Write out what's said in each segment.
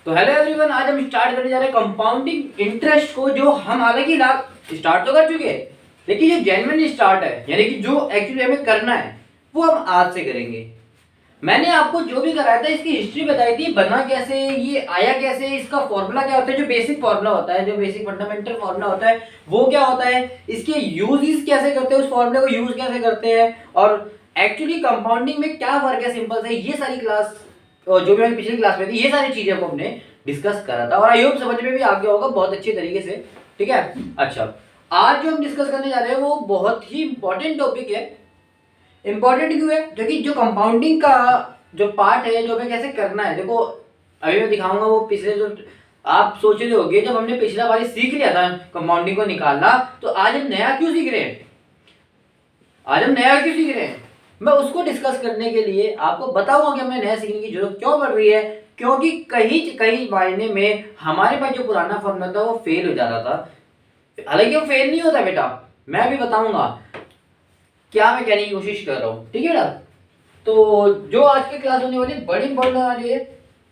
तो hello everyone, आज हम स्टार्ट करने जा रहे हैं कंपाउंडिंग इंटरेस्ट को, जो हम हालांकि स्टार्ट तो कर चुके हैं, लेकिन जो जेन्युइन स्टार्ट है यानी कि जो एक्चुअली हमें करना है वो हम आज से करेंगे। मैंने आपको जो भी कराया था इसकी हिस्ट्री बताई थी, बना कैसे, ये आया कैसे, इसका फॉर्मूला क्या होता है, जो बेसिक फॉर्मूला होता है, जो बेसिक फंडामेंटल फॉर्मूला होता है वो क्या होता है, इसके यूजेस कैसे करते हैं, उस फॉर्मूले को यूज कैसे करते हैं, और एक्चुअली कंपाउंडिंग में क्या फर्क है, सिंपल से ये सारी क्लास और जो भी मैंने पिछली क्लास में थी ये सारी चीजें को हमने डिस्कस करा था और आई होप समझ में भी आ गया होगा बहुत अच्छे तरीके से। ठीक है, अच्छा आज जो हम डिस्कस करने जा रहे हैं वो बहुत ही इंपॉर्टेंट टॉपिक है। इंपॉर्टेंट क्यों है? क्योंकि जो कंपाउंडिंग का जो पार्ट है, जो हमें कैसे करना है, देखो अभी मैं दिखाऊंगा वो पिछले जो आप सोच रहे होगे, जब हमने पिछला बार सीख लिया था कंपाउंडिंग को निकालना, तो आज हम नया क्यों सीख रहे हैं, आज हम नया क्यों सीख रहे हैं, मैं उसको डिस्कस करने के लिए आपको बताऊंगा कि हमें नया सीखने की जरूरत क्यों पड़ रही है। क्योंकि कहीं कहीं मायने में हमारे पास जो पुराना फॉर्मूला था वो फेल हो जा रहा था। हालांकि वो फेल नहीं होता बेटा, मैं अभी बताऊंगा क्या मैं कहने की कोशिश कर रहा हूँ। ठीक है बेटा, तो जो आज की क्लास होने वाली बड़ी इंपॉर्टेंट वाली है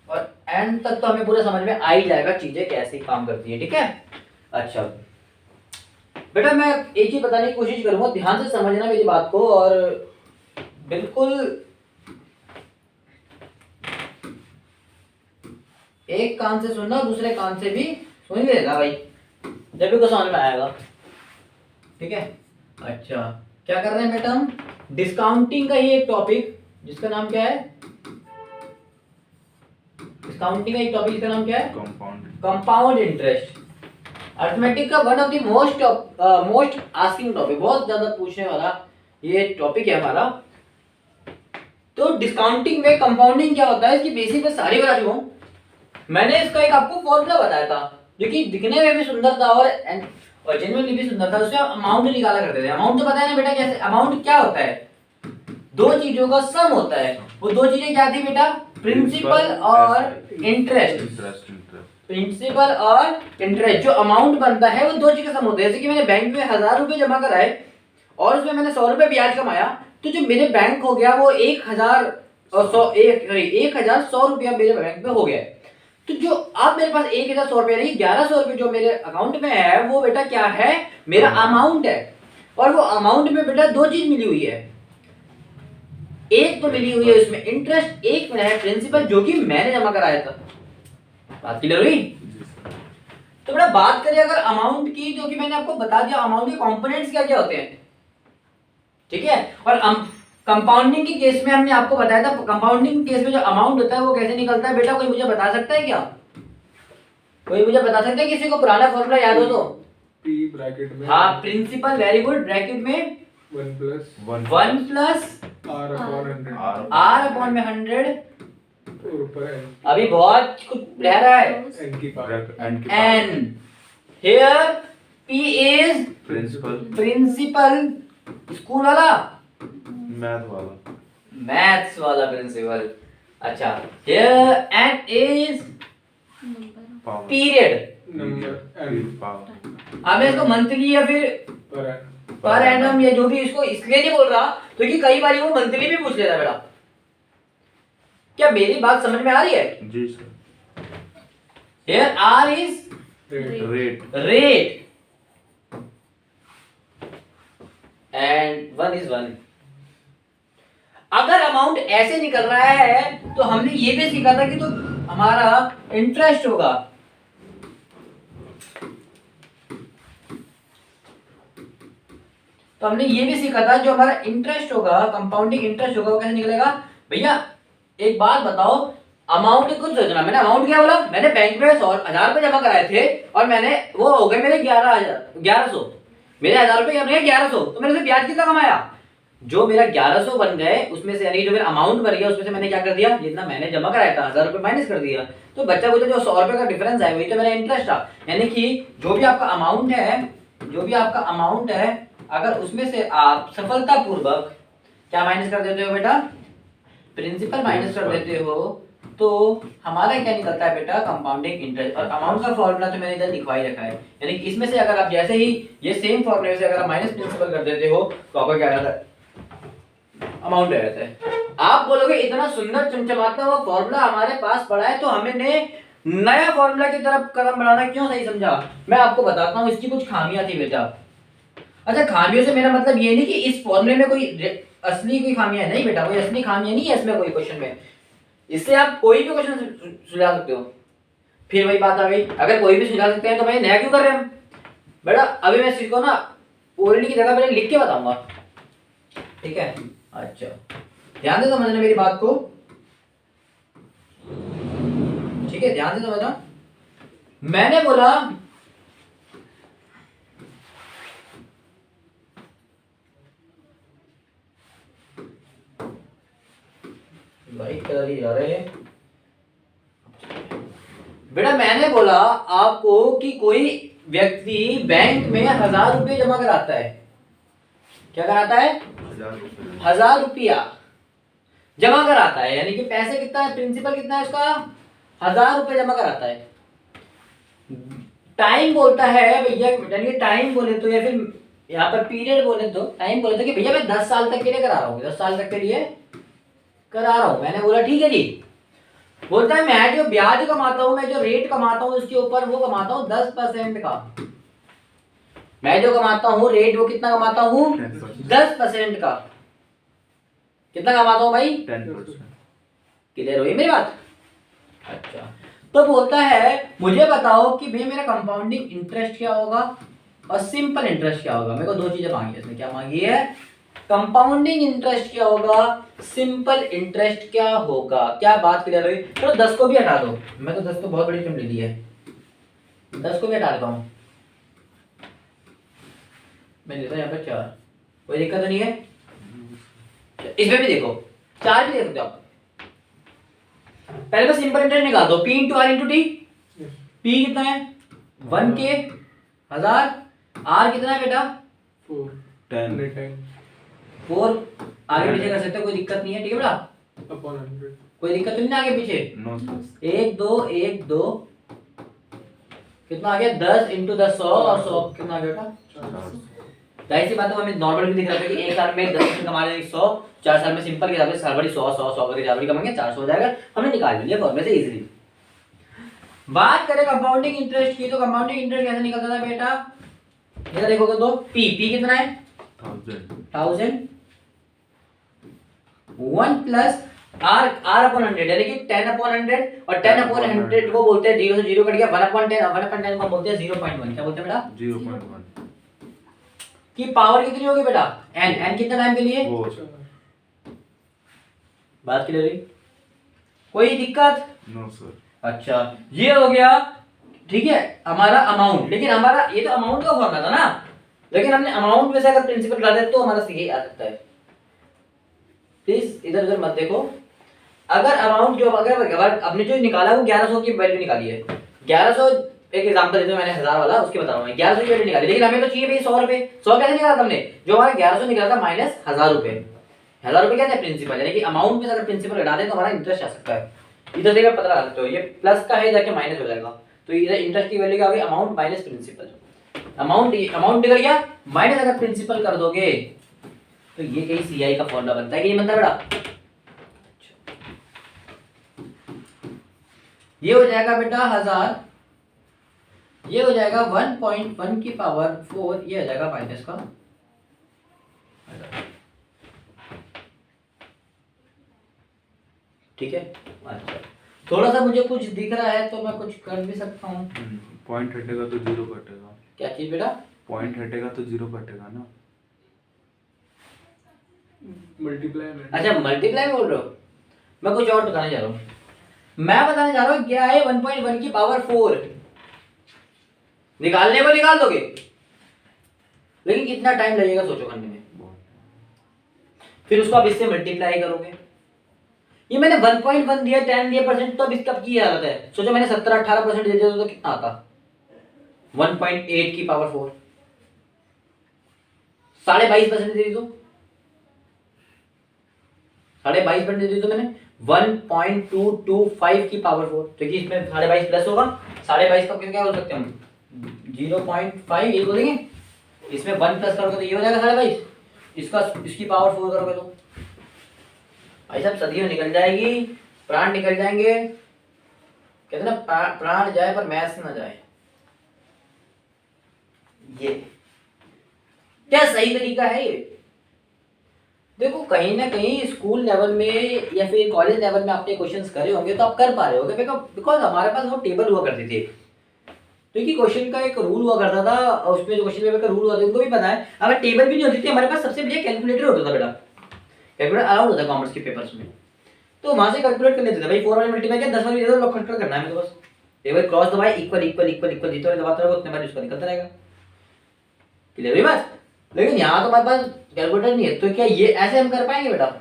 और एंड तक तो हमें पूरा समझ में आ ही जाएगा चीजें कैसे काम करती है। ठीक है, अच्छा बेटा मैं एक ही बताने की कोशिश करूंगा, ध्यान से समझना मेरी बात को और बिल्कुल एक कान से सुनना दूसरे कान से भी सुन लेना भाई, जब भी को समझ में आएगा। ठीक है, अच्छा क्या कर रहे हैं बेटा हम, डिस्काउंटिंग का ही एक टॉपिक जिसका नाम क्या है, डिस्काउंटिंग का एक टॉपिक जिसका नाम क्या है, कंपाउंड इंटरेस्ट। अर्थमेटिक का one of the most asking topic, बहुत ज्यादा पूछने वाला ये टॉपिक है हमारा। तो डिस्काउंटिंग में कंपाउंडिंग क्या होता है इसकी बेसिक मैं सारी बता चुका हूँ। मैंने इसका एक आपको फॉर्मूला बताया था जो कि दिखने में भी सुंदर था और जेन्युइनली भी सुंदर था। उससे अमाउंट निकाला करते थे। अमाउंट तो पता है ना बेटा कैसे, अमाउंट क्या होता है, दो चीजों का सम होता है। वो दो चीजें क्या थी बेटा, प्रिंसिपल और इंटरेस्ट। प्रिंसिपल और इंटरेस्ट जो अमाउंट बनता है वो दो चीजें सम होते हैं। जैसे कि मैंने बैंक में 1000 रुपए जमा कराए और उसमें मैंने 100 रुपए ब्याज कमाया, तो जो मेरे बैंक हो गया वो 1100 रुपया मेरे बैंक में हो गया। तो जो अब मेरे पास 1100 रुपया नहीं 1100 रुपये जो मेरे अकाउंट में है वो बेटा क्या है, मेरा अमाउंट है। और वो अमाउंट में बेटा दो चीज मिली हुई है, एक तो मिली हुई है उसमें इंटरेस्ट, एक मिला है प्रिंसिपल जो कि मैंने जमा कराया था। बात क्लियर हुई? तो बेटा बात करें अगर अमाउंट की, जो कि मैंने आपको बता दिया अमाउंट के कंपोनेंट्स क्या क्या होते हैं। ठीक है, और कंपाउंडिंग के केस में हमने आपको बताया था, कंपाउंडिंग केस में जो अमाउंट होता है वो कैसे निकलता है बेटा, कोई मुझे बता सकता है क्या, कोई मुझे बता सकता है, किसी को पुराना फॉर्मूला याद हो तो? P ब्रैकेट में, हाँ प्रिंसिपल, वेरी गुड, ब्रैकेट में 1 प्लस R R/100 में 100 और ऊपर n अभी बहुत कुछ रह रहा है, n की power n here P is principal, school वाला मैथ्स वाला प्रिंसिपल। अच्छा here n is period, number हमें इसको मंथली या फिर पर एनम या जो भी, इसको इसलिए नहीं बोल रहा क्योंकि कई बार वो मंथली भी पूछ लेता है बेटा। क्या मेरी बात समझ में आ रही है? जी sir. Here R is rate and 1 is 1। अगर अमाउंट ऐसे निकल रहा है तो हमने ये भी सीखा था कि तो हमारा इंटरेस्ट होगा, तो हमने ये भी सीखा था जो हमारा इंटरेस्ट होगा, कंपाउंडिंग इंटरेस्ट होगा, वो कैसे निकलेगा भैया। एक बात बताओ, अमाउंट कुछ सोचना, मैंने अमाउंट क्या बोला, मैंने बैंक में 1000 रुपए जमा कराए थे और मैंने वो हो गए मेरे 1100, मेरे 1000 रुपए बन गए 1100, तो मैंने उसे ब्याज कितना कमाया, जो मेरा 1100 बन गए उसमें से, यानी जो मेरा अमाउंट बन गया उसमें से मैंने क्या कर दिया, जितना मैंने जमा कराया था 1000 रुपए माइनस कर दिया, तो बच्चा कुछ जो 100 रुपए का डिफरेंस है वही तो मेरा इंटरेस्ट था। यानी कि जो भी आपका अमाउंट है, जो भी आपका अमाउंट है, अगर उसमें से आप सफलतापूर्वक क्या माइनस कर देते हो बेटा, प्रिंसिपल माइनस कर देते हो, तो हमारा क्या निकलता है बेटा, कंपाउंडिंग इंटरेस्ट। और अमाउंट का फॉर्मूला तो मैंने इधर लिखवा ही रखा है, यानी कि इसमें से अगर आप जैसे ही ये सेम फॉर्मूले से अगर आप माइनस प्रिंसिपल कर देते हो तो आपका क्या रहता है, अमाउंट रहता है। आप बोलोगे इतना सुंदर चमचमाता हुआ फॉर्मूला हमारे पास पड़ा है तो हमने नया फॉर्मूला की तरफ कदम बढ़ाना क्यों सही समझा? मैं आपको बताता हूँ, इसकी कुछ खामियां थी बेटा। अच्छा, खामियों से मेरा मतलब ये नहीं कि इस फॉर्मूले में कोई असली कोई खामियां है, नहीं बेटा, कोई असली खामियां नहीं है इसमें कोई क्वेश्चन में। इससे आप कोई भी क्वेश्चन सुलझा सकते हो। फिर वही बात आ गई, अगर कोई भी सुलझा सकते हैं तो भाई नया क्यों कर रहे हैं हम? बेटा अभी मैं इसको ना ओरली की जगह पहले लिख के बताऊंगा, ठीक है? अच्छा, ध्यान से समझना मेरी बात को, ठीक है? ध्यान से समझना। मैंने बोला भाई कलर ही जा रहे हैं बेटा, मैंने बोला आपको कि कोई व्यक्ति बैंक में 1000 रुपये जमा कराता है। क्या कराता है? 1000 रुपया जमा कराता है, यानी कि पैसे कितना है, प्रिंसिपल कितना है उसका? 1000 रुपये जमा कराता है। टाइम बोलता है भैया, यानी टाइम बोले तो, या फिर यहाँ पर पीरियड बोले तो, टाइम बोले तो कि भैया मैं 10 साल तक के लिए करा रहा हूँ, 10 साल तक के लिए करा रहा हूँ। मैंने बोला ठीक है जी। बोलता है मैं जो ब्याज कमाता हूँ, मैं जो रेट कमाता हूँ उसके ऊपर, वो कमाता हूँ 10% का। मैं जो कमाता हूँ रेट, वो कितना कमाता हूँ? 10% का। कितना कमाता हूँ भाई? 10%। क्लियर हुई मेरी बात? अच्छा, तो बोलता है मुझे बताओ कि भैया मेरा कंपाउंडिंग इंटरेस्ट क्या होगा और सिंपल इंटरेस्ट क्या होगा। मेरे को दो चीजें मांगी है इसमें। क्या मांगी है? कंपाउंडिंग इंटरेस्ट क्या होगा, सिंपल इंटरेस्ट क्या होगा। क्या बात क्लियर हुई? चलो 10 को भी हटा दो, मैं तो 10 को बहुत बड़ी टर्म ले ली है, 10 को भी हटा देता हूँ। मैं लेता हूँ यहाँ पे 4, कोई दिक्कत तो नहीं है? इसमें भी देखो 4 भी दे सकते हो आप। पहले तो सिंपल इंटरेस्ट निकाल दो, P into R into T. P कितना है? 1K 1000। R कितना है बेटा? 4। आगे पीछे कर सकते हो, कोई दिक्कत नहीं है, ठीक है बेटा? कोई दिक्कत तो नहीं ना आगे पीछे? 1 2 1 2 कितना आ गया? 10 इंटू 10 100, और 100 कितना आ गया बेटा? जाहिर सी बात है, हमें नॉर्मल भी दिख रहा था कि एक साल में 10% कमा लेंगे 100, 4 साल में सिंपल के हिसाब से साल भरी 100 100 100 करके साल भरी कमाएंगे 400 हो जाएगा। हमने निकाल लिया फॉर्मूले से इजीली। बात करें कंपाउंडिंग इंटरेस्ट की, तो कंपाउंडिंग इंटरेस्ट कैसे निकलता था बेटा? इधर देखोगे तो P कितना है? 1000 1 प्लस R अपॉन 100, यानी कि 10 अपॉन 100, और 10 अपॉन 100 को बोलते हैं 0 से 0 कट गया 1 अपॉन 10, 1 अपॉन 10 को बोलते हैं 0.1। क्या बोलते हैं बेटा? 0.1 की पावर कितनी होगी बेटा? n कितना टाइम के लिए? बात क्लियर हुई? कोई दिक्कत? No sir. अच्छा, ये हो गया, ठीक है, हमारा अमाउंट। लेकिन हमारा ये तो अमाउंट का फॉर्मूला था ना, लेकिन हमने अमाउंट में से अगर प्रिंसिपल डाल दे तो हमारा सीधे आ सकता है। प्लीज इधर उधर मत देखो। अगर अमाउंट जो अगर हमने जो निकाला वो 1100 की वैल्यू निकाली है, 1100, एक एग्जांपल देता हूं मैंने 1000 वाला, उसके बता रहा हूं 1100 की वैल्यू निकाली, लेकिन हमें तो चाहिए भाई 100 रुपए। 100 कैसे निकाला हमने? जो हमारा 1100 निकला था माइनस 1000 रुपए। 1000 रुपए क्या है? प्रिंसिपल, यानी कि अमाउंट में से अगर प्रिंसिपल घटा दें तो हमारा इंटरेस्ट आ सकता है। इधर से पता लगा सकते हो, ये प्लस का है जाके माइनस हो जाएगा, तो इधर इंटरेस्ट की वैल्यू क्या होगी? Amount minus principal. अमाउंट निकल गया, माइनस अगर प्रिंसिपल कर दोगे तो ये कहीं सीआई का फॉर्मूला बनता है कि नहीं बनता बेटा? ये हो जाएगा बेटा 1000, ये हो जाएगा 1.1 की पावर 4, ये हो जाएगा माइनस का, ठीक है? अच्छा, थोड़ा सा मुझे कुछ दिख रहा है तो मैं कुछ कर भी सकता हूँ। पॉइंट हटेगा तो 0 कटेगा। क्या चीज बेटा? पॉइंट हटेगा तो 0 कटेगा ना। मल्टीप्लाई में। अच्छा, मल्टीप्लाई बोल रहे हो? मैं कुछ और बताने जा रहा हूँ। मैं बताने जा रहा हूँ क्या है 1.1 की पावर 4। निकालने को निकाल दोगे, लेकिन कितना टाइम लगेगा सोचो करने में। फिर उसको आप इससे मल्टीप्लाई करोगे। ये मैंने 1.1 दिया, 10 दिया परसेंट, तो अब इसका की हालत है सोचो, मैंने 17-18% दे दिया तो कितना आता? 1.8 की पावर 4, 22.5% दे दी तो 22% दे दी तो मैंने 1.225 की पावर 4, क्योंकि इसमें 22.5 प्लस होगा, 22.5 का क्या हो सकते हैं हम? 0.5 ये बोलेंगे, इसमें 1 प्लस करोगे तो ये हो जाएगा 22.5, इसका इसकी पावर 4 करोगे तो भाई साहब सदियों निकल जाएगी, प्राण निकल जाएंगे। कहते ना प्राण जाए पर मैथ्स ना जाए। ये क्या सही तरीका है ये? देखो कहीं ना कहीं स्कूल लेवल में या फिर कॉलेज लेवल में आपने क्वेश्चंस करे होंगे तो आप कर पा रहे होंगे, बिकॉज हमारे पास वो टेबल हुआ करती थी। तो ये क्वेश्चन का एक रूल हुआ करता था, और उसमें जो क्वेश्चन पेपर का रूल हुआ था उनको भी पता है। अगर टेबल भी नहीं होती थी, हमारे पास सबसे बढ़िया कैलकुलेटर होता था बेटा। कैलकुलेटर अलाउड होता है कॉमर्स के पेपर्स में, तो वहां से कैलकुलेट कर लेते थे भाई। 4 वाली मल्टीप्लाई किया 10 वाली इधर लॉक करना है, तो बस टेबल क्रॉस दबाए इक्वल इक्वल इक्वल इक्वल जितने बार दबाता रहेगा उतने बार उसका निकलता रहेगा। क्लियर हुई बात? लेकिन यहाँ तो हमारे पास कैलकुलेटर नहीं है, तो क्या ये ऐसे हम कर पाएंगे बेटा?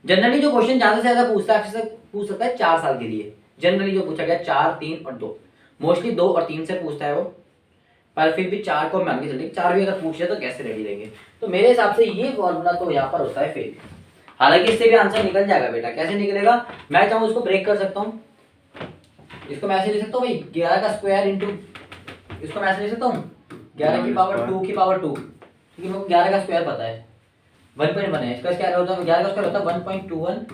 जनरली जो क्वेश्चन ज्यादा से ज्यादा पूछ सकता है 4 साल के लिए। जनरली जो पूछा गया 4, 3 और 2, मोस्टली 2 और 3 से पूछता है वो, पर फिर भी 4 को मान के चलिए 4 भी अगर पूछ ले तो कैसे रेडी रहेंगे। तो मेरे हिसाब से ये फॉर्मूला तो यहाँ पर होता है फेल। हालांकि इससे भी आंसर निकल जाएगा बेटा। कैसे निकलेगा? मैं चाहूँ इसको ब्रेक कर सकता हूँ, इसको मैं ऐसे लिख सकता हूँ भाई 11 का स्क्वायर इंटू, इसको मैं ऐसे लिख सकता हूँ 11 की पावर 2 की पावर 2, क्योंकि मेरे को 11 का स्क्वायर पता है 1.1 है। इसका स्क्वायर होता है 11 का स्क्वायर होता है 1.21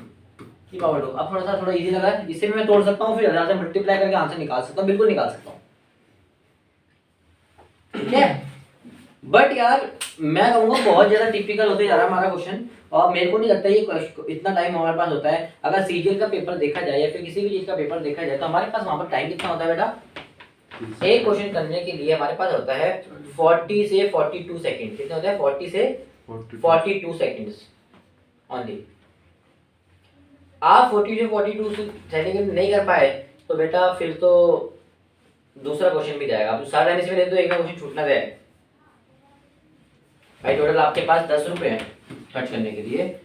की पावर 2। अब थोड़ा इजी लगा है, इससे भी मैं तोड़ सकता हूँ, फिर 1000 से मल्टीप्लाई करके आंसर निकाल सकता हूँ, बिल्कुल निकाल सकता हूँ। ठीक है, बट यार मैं कहूँगा बहुत ज्यादा टिपिकल होते जा रहा है हमारा क्वेश्चन, और मेरे को नहीं लगता ये इतना टाइम हमारे पास होता है। अगर सीजीएल का पेपर देखा जाए या फिर किसी भी चीज का पेपर देखा जाए तो हमारे पास वहां पर टाइम कितना होता है बेटा? एक क्वेश्चन करने के लिए हमारे पास होता है 40 से 42 सेकंड। कितने होते हैं? 40 से 42 सेकंड्स ओनली। आप 40 से 42 सेकंड नहीं कर पाए तो बेटा फिर तो दूसरा क्वेश्चन भी जाएगा। आप सारा टाइम इसमें दे दो, एक क्वेश्चन छूटना जाए भाई। टोटल आपके पास 10 रुपए हैं खर्च करने के लिए,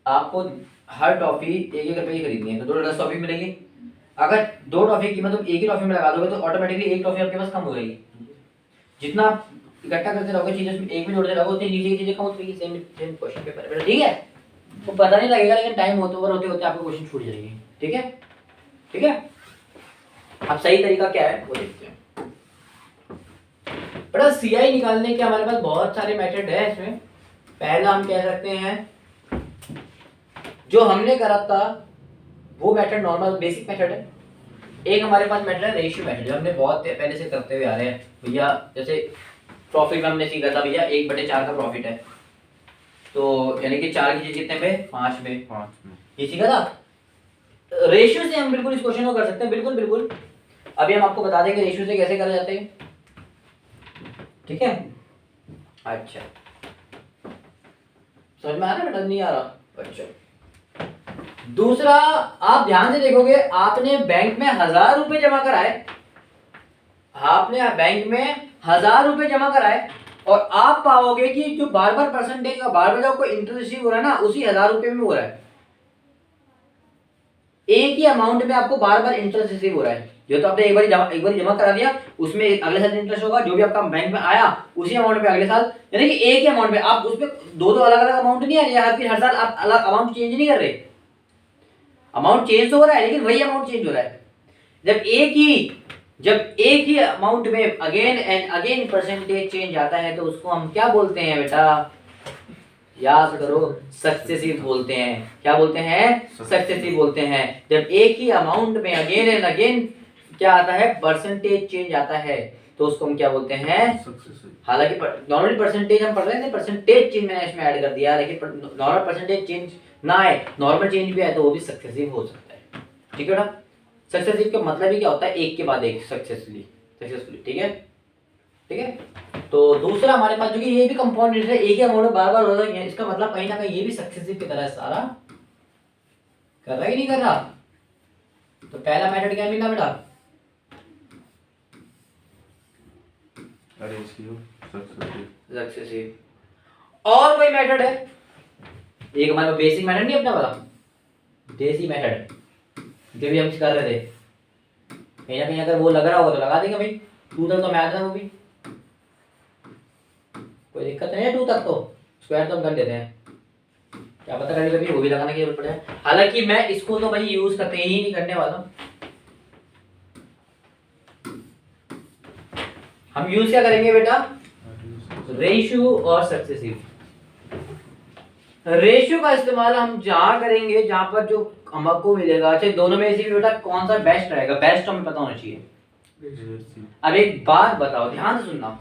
आपको हर टॉफी 1-1 रुपए की खरीदनी है, तो टोटल 10 टॉफी मिलेगी। अगर 2 टॉफी की कीमत तुम एक ही टॉफी में लगा दोगे तो ऑटोमेटिकली एक टॉफी आपके पास कम हो जाएगी। जितना आप इकट्ठा करते रहोगे चीजें, उसमें एक भी जोड़ते रहोगे उतनी नीचे की चीजें कम होती रहेगी। सेम क्वेश्चन पेपर है, ठीक है? तो पता नहीं लगेगा, लेकिन टाइम होते होते आपको क्वेश्चन छूट जाएगी। ठीक है, ठीक है। अब सही तरीका क्या है वो देखते हैं। बड़ा सीआई निकालने के हमारे पास बहुत सारे मेथड है। इसमें पहला हम कह सकते हैं जो हमने करा था वो मेथड नॉर्मल बेसिक मेथड है। एक हमारे पास मेथड है रेशियो मेथड, जो हमने बहुत पहले से करते हुए आ रहे हैं भैया। जैसे प्रॉफिट में हमने सीखा था भैया 1/4 का प्रॉफिट है, तो यानी कि 4 की चीज कितने में? 5 में। ये सीखा था। रेशियो से हम बिल्कुल इस क्वेश्चन को कर सकते हैं, बिल्कुल बिल्कुल। अभी हम आपको बता देंगे रेशियो से कैसे करे जाते हैं। ठीक है, अच्छा समझ में आ रहा है बेटा? नहीं आ रहा? अच्छा, दूसरा आप ध्यान से देखोगे, आपने बैंक में 1000 रुपए जमा कराए, आपने बैंक में 1000 रुपए जमा कराए, और आप पाओगे कि जो बार बार परसेंटेज का बार बार जो आपको इंटरेस्ट रिसीव हो रहा है ना, उसी 1000 रुपए में हो रहा है। एक ही अमाउंट में आपको बार बार इंटरेस्ट रिसीव हो रहा है। जो तो आपने एक बार जमा करा दिया, उसमें अगले साल इंटरेस्ट होगा, जो भी आपका बैंक में आया उसी अमाउंट पे अगले साल, यानी कि एक ही अमाउंट में आप उसमें दो अलग अलग अमाउंट नहीं आ रही है, फिर हर साल आप अलग अमाउंट चेंज नहीं कर रहे। अमाउंट चेंज तो हो रहा है लेकिन वही अमाउंट चेंज हो रहा है। जब एक ही अमाउंट में again and again percentage change आता है तो उसको हम क्या बोलते हैं बेटा? याद करो, सक्सेसिव बोलते हैं। क्या बोलते हैं? सक्सेसिव बोलते हैं। जब एक ही अमाउंट में अगेन एंड अगेन क्या आता है? परसेंटेज चेंज आता है, तो उसको हम क्या बोलते हैं? हालांकि नॉर्मली परसेंटेज हम पढ़ रहे थे, परसेंटेज चेंज मैंने इसमें ऐड कर दिया, लेकिन नॉर्मल परसेंटेज चेंज ना आए, नॉर्मल चेंज भी आए तो वो भी सक्सेसिव हो सकता है। ठीक है बेटा? सक्सेसिव का मतलब ही क्या होता है? एक के बाद एक सक्सेसफुली। ठीक है, ठीक है। तो दूसरा हमारे पास जो कि ये भी कंपाउंड इंटरेस्ट है, एक ही अमाउंट में बार बार हो रहा है, इसका मतलब कहीं ना कहीं ये भी सक्सेसिव की तरह है। सारा कर रहा है कि नहीं कर रहा? तो पहला मेथड क्या मिला बेटा? सक्सेसिव। और कोई मेथड है? एक हमारे पास बेसिक मेथड नहीं अपना वाला, देसी मेथड जो भी हम कर रहे थे, कहीं ना कहीं अगर वो लग रहा होगा तो लगा देंगे भाई। 2 तक तो मैथ है, वो भी कोई दिक्कत नहीं है। 2 तक तो स्क्वायर तो हम कर देते हैं, क्या पता कभी कभी वो भी लगाने की जरूरत पड़े। हालांकि मैं इसको तो भाई यूज करते ही नहीं करने वाला हूं। हम यूज क्या करेंगे बेटा? रेशियो और सक्सेसिव। रेशियो का इस्तेमाल हम जहाँ करेंगे जहाँ पर जो हमको मिलेगा, अच्छा दोनों में से भी बेटा कौन सा बेस्ट रहेगा, बेस्ट हमें पता होना चाहिए। अब एक बात बताओ, ध्यान से सुनना,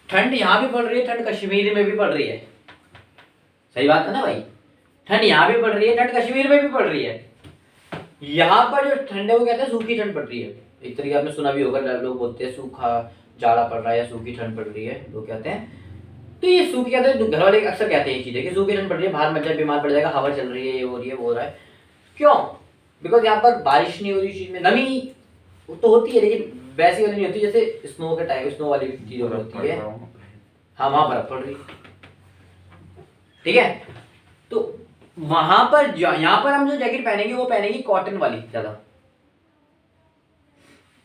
ठंड यहाँ भी पड़ रही है, ठंड कश्मीर में भी पड़ रही है, सही बात है ना भाई, ठंड यहाँ भी पड़ रही है, ठंड कश्मीर में भी पड़ रही है। यहाँ पर जो ठंड है वो कहते हैं सूखी ठंड पड़ रही है, एक तरीके आपने सुना भी होगा, लोग बोलते हैं सूखा जाड़ा पड़ रहा है या सूखी ठंड पड़ रही है, लोग कहते हैं। तो ये सूखी कहते हैं, घर वाले अक्सर कहते हैं ये चीजें कि सूखी ठंड पड़ रही है, बाहर मच्छर बीमार पड़ जाएगा, हवा चल रही है, ये हो रही है, वो हो रहा है। क्यों? बिकॉज यहाँ पर बारिश नहीं हो रही, चीज में नमी तो होती है लेकिन वैसी वाली नहीं होती जैसे स्नो के टाइम, स्नो वाली चीजों में होती है। हाँ वहां बर्फ पड़ रही है, ठीक है। तो वहां पर यहाँ पर हम जो जैकेट पहनेंगे वो पहनेंगे कॉटन वाली ज्यादा,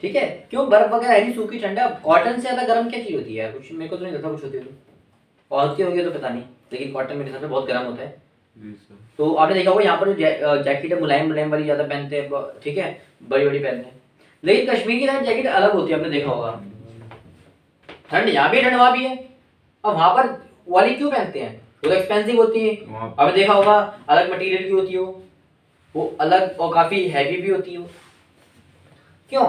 ठीक है। क्यों? बर्फ वगैरह है नहीं, सूखी ठंड है। कॉटन से ज्यादा गर्म क्या चीज होती है? कुछ मेरे को तो नहीं लगता कुछ होती है, और होती होगी तो पता नहीं, लेकिन कॉटन मेरे हिसाब से बहुत गर्म होता है। तो आपने देखा होगा यहाँ पर जो जैकेट है मुलायम मुलायम वाली ज्यादा पहनते हैं, ठीक है, बड़ी बड़ी पहनते हैं। लेकिन कश्मीर की साइड जैकेट अलग होती है, आपने देखा होगा, ठंड यहाँ भी ठंड वहां भी है। अब वहां पर वाली क्यों पहनते हैं? वो तो एक्सपेंसिव होती है, आपने देखा होगा, अलग मटेरियल की होती हो, वो अलग और काफी हैवी भी होती हो। क्यों?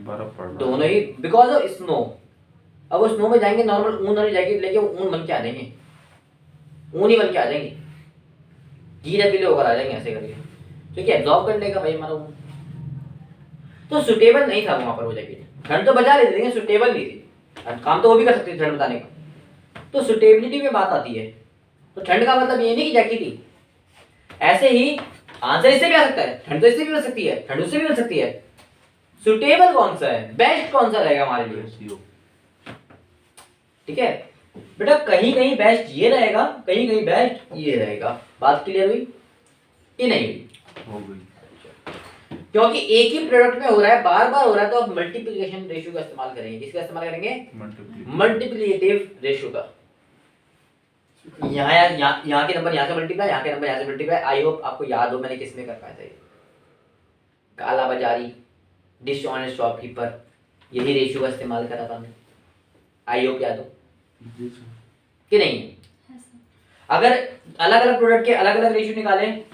बर्फ पड़ रहा दोनों ही बिकॉज ऑफ स्नो। अब वो स्नो में जाएंगे, नॉर्मल ऊन वाली जैकेट लेके वो ऊन बन के आ जाएंगे, ऊन ही बन के आ जाएंगे, गीले पीले होकर आ जाएंगे ऐसे करके, क्योंकि एब्जॉर्ब कर लेगा भाई हमारा ऊन। तो सुटेबल नहीं था वहां पर वो जैकेट, ठंड तो बचा लेते लेकिन सुटेबल नहीं थी। काम तो वो भी कर सकती थी ठंड बताने का, तो सुटेबिलिटी में बात आती है। तो ठंड का मतलब ये नहीं कि जैकेट ही, ऐसे ही आंसर इससे भी आ सकता है, ठंड तो इससे भी हो सकती है, ठंड उससे भी हो सकती है। सुटेबल कौन सा है, बेस्ट कौन सा रहेगा हमारे लिए, ठीक है बेटा। कहीं कहीं बेस्ट ये रहेगा, कहीं कहीं बेस्ट ये रहेगा। बात क्लियर हुई कि नहीं हुई? हो गई। क्योंकि एक ही प्रोडक्ट में हो रहा है, बार बार हो रहा है, तो आप मल्टीप्लिकेशन रेशियो का इस्तेमाल करेंगे। किसका इस्तेमाल करेंगे? मल्टीप्लिकेटिव रेशियो का। यहाँ के नंबर यहाँ से मल्टीप्लाई, यहाँ के नंबर यहाँ से मल्टीप्लाई। आई होप आपको याद हो मैंने किस में कर पाया था ये, काला बाजारी, डिसऑनेस्ट शॉपकीपर, यही रेशियो का इस्तेमाल करा था हमने। आई होप याद हो कि नहीं? अगर अलग अलग प्रोडक्ट के अलग अलग रेशियो निकालें,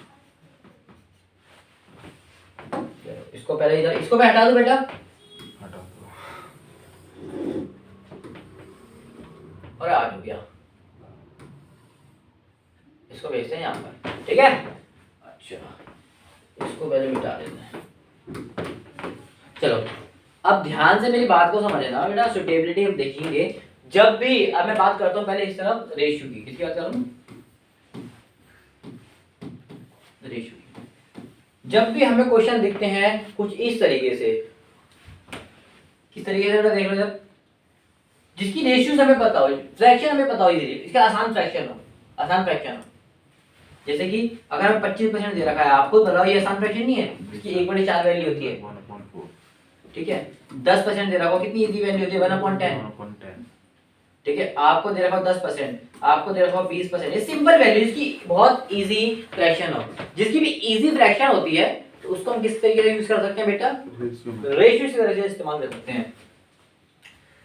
इसको पहले इधर, इसको मैं हटा दूं बेटा, हटा दो, और आ हो गया, इसको भेजते हैं यहाँ पर, ठीक है। अच्छा इसको पहले मिटा देते हैं। चलो अब ध्यान से मेरी बात को समझना बेटा, सुटेबिलिटी हम देखेंगे जब भी। अब मैं बात करता हूँ पहले इस तरफ रेशियो की, किसकी बात कर रहा हूँ? रेशियो की। जब भी हमें क्वेश्चन दिखते हैं कुछ इस तरीके से, किस तरीके से बेटा देख लो, जब जिसकी रेशियो हमें पता हो, फ्रैक्शन हमें पता हो, इसका आसान फ्रैक्शन हो, आसान फ्रैक्शन हो। जैसे कि अगर हमें 25% दे रखा है, आपको बताओ ये आसान फ्रैक्शन नहीं है, इसकी 1/4 वैल्यू होती है, 1/4, ठीक है। 10% दे रखा हो, कितनी इजी वैल्यू होती है? 1/10, ठीक है। आपको दे रखा हो 10%, आपको दे रखा हो 20%, ये सिंपल वैल्यू, इसकी बहुत इजी फ्रैक्शन हो। जिसकी भी इजी फ्रैक्शन होती है तो उसको हम किस तरीके से यूज कर सकते हैं बेटा? रेशियो से तरह से इस्तेमाल कर सकते हैं।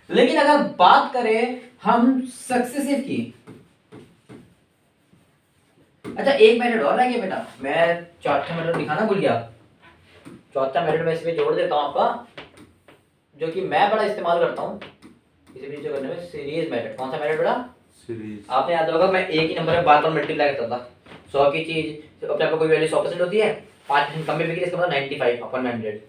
लेकिन अगर बात करें हम सक्सेसिव की, अच्छा एक मेथड और रह गया बेटा, मैं चौथा मेथड दिखाना भूल गया। चौथा मेथड मैं इसमें जोड़ देता हूं आपका, जो कि मैं बड़ा इस्तेमाल करता हूं इसे भी करने में, सीरीज मेथड। कौन सा मेथड बेटा? सीरीज। आपने याद होगा मैं एक ही नंबर में बार बार मल्टीप्लाई करता था। 100 की चीज अपने आपको कोई वैल्यू 100% होती है, 5% कम में बिकी, इसका मतलब 95/100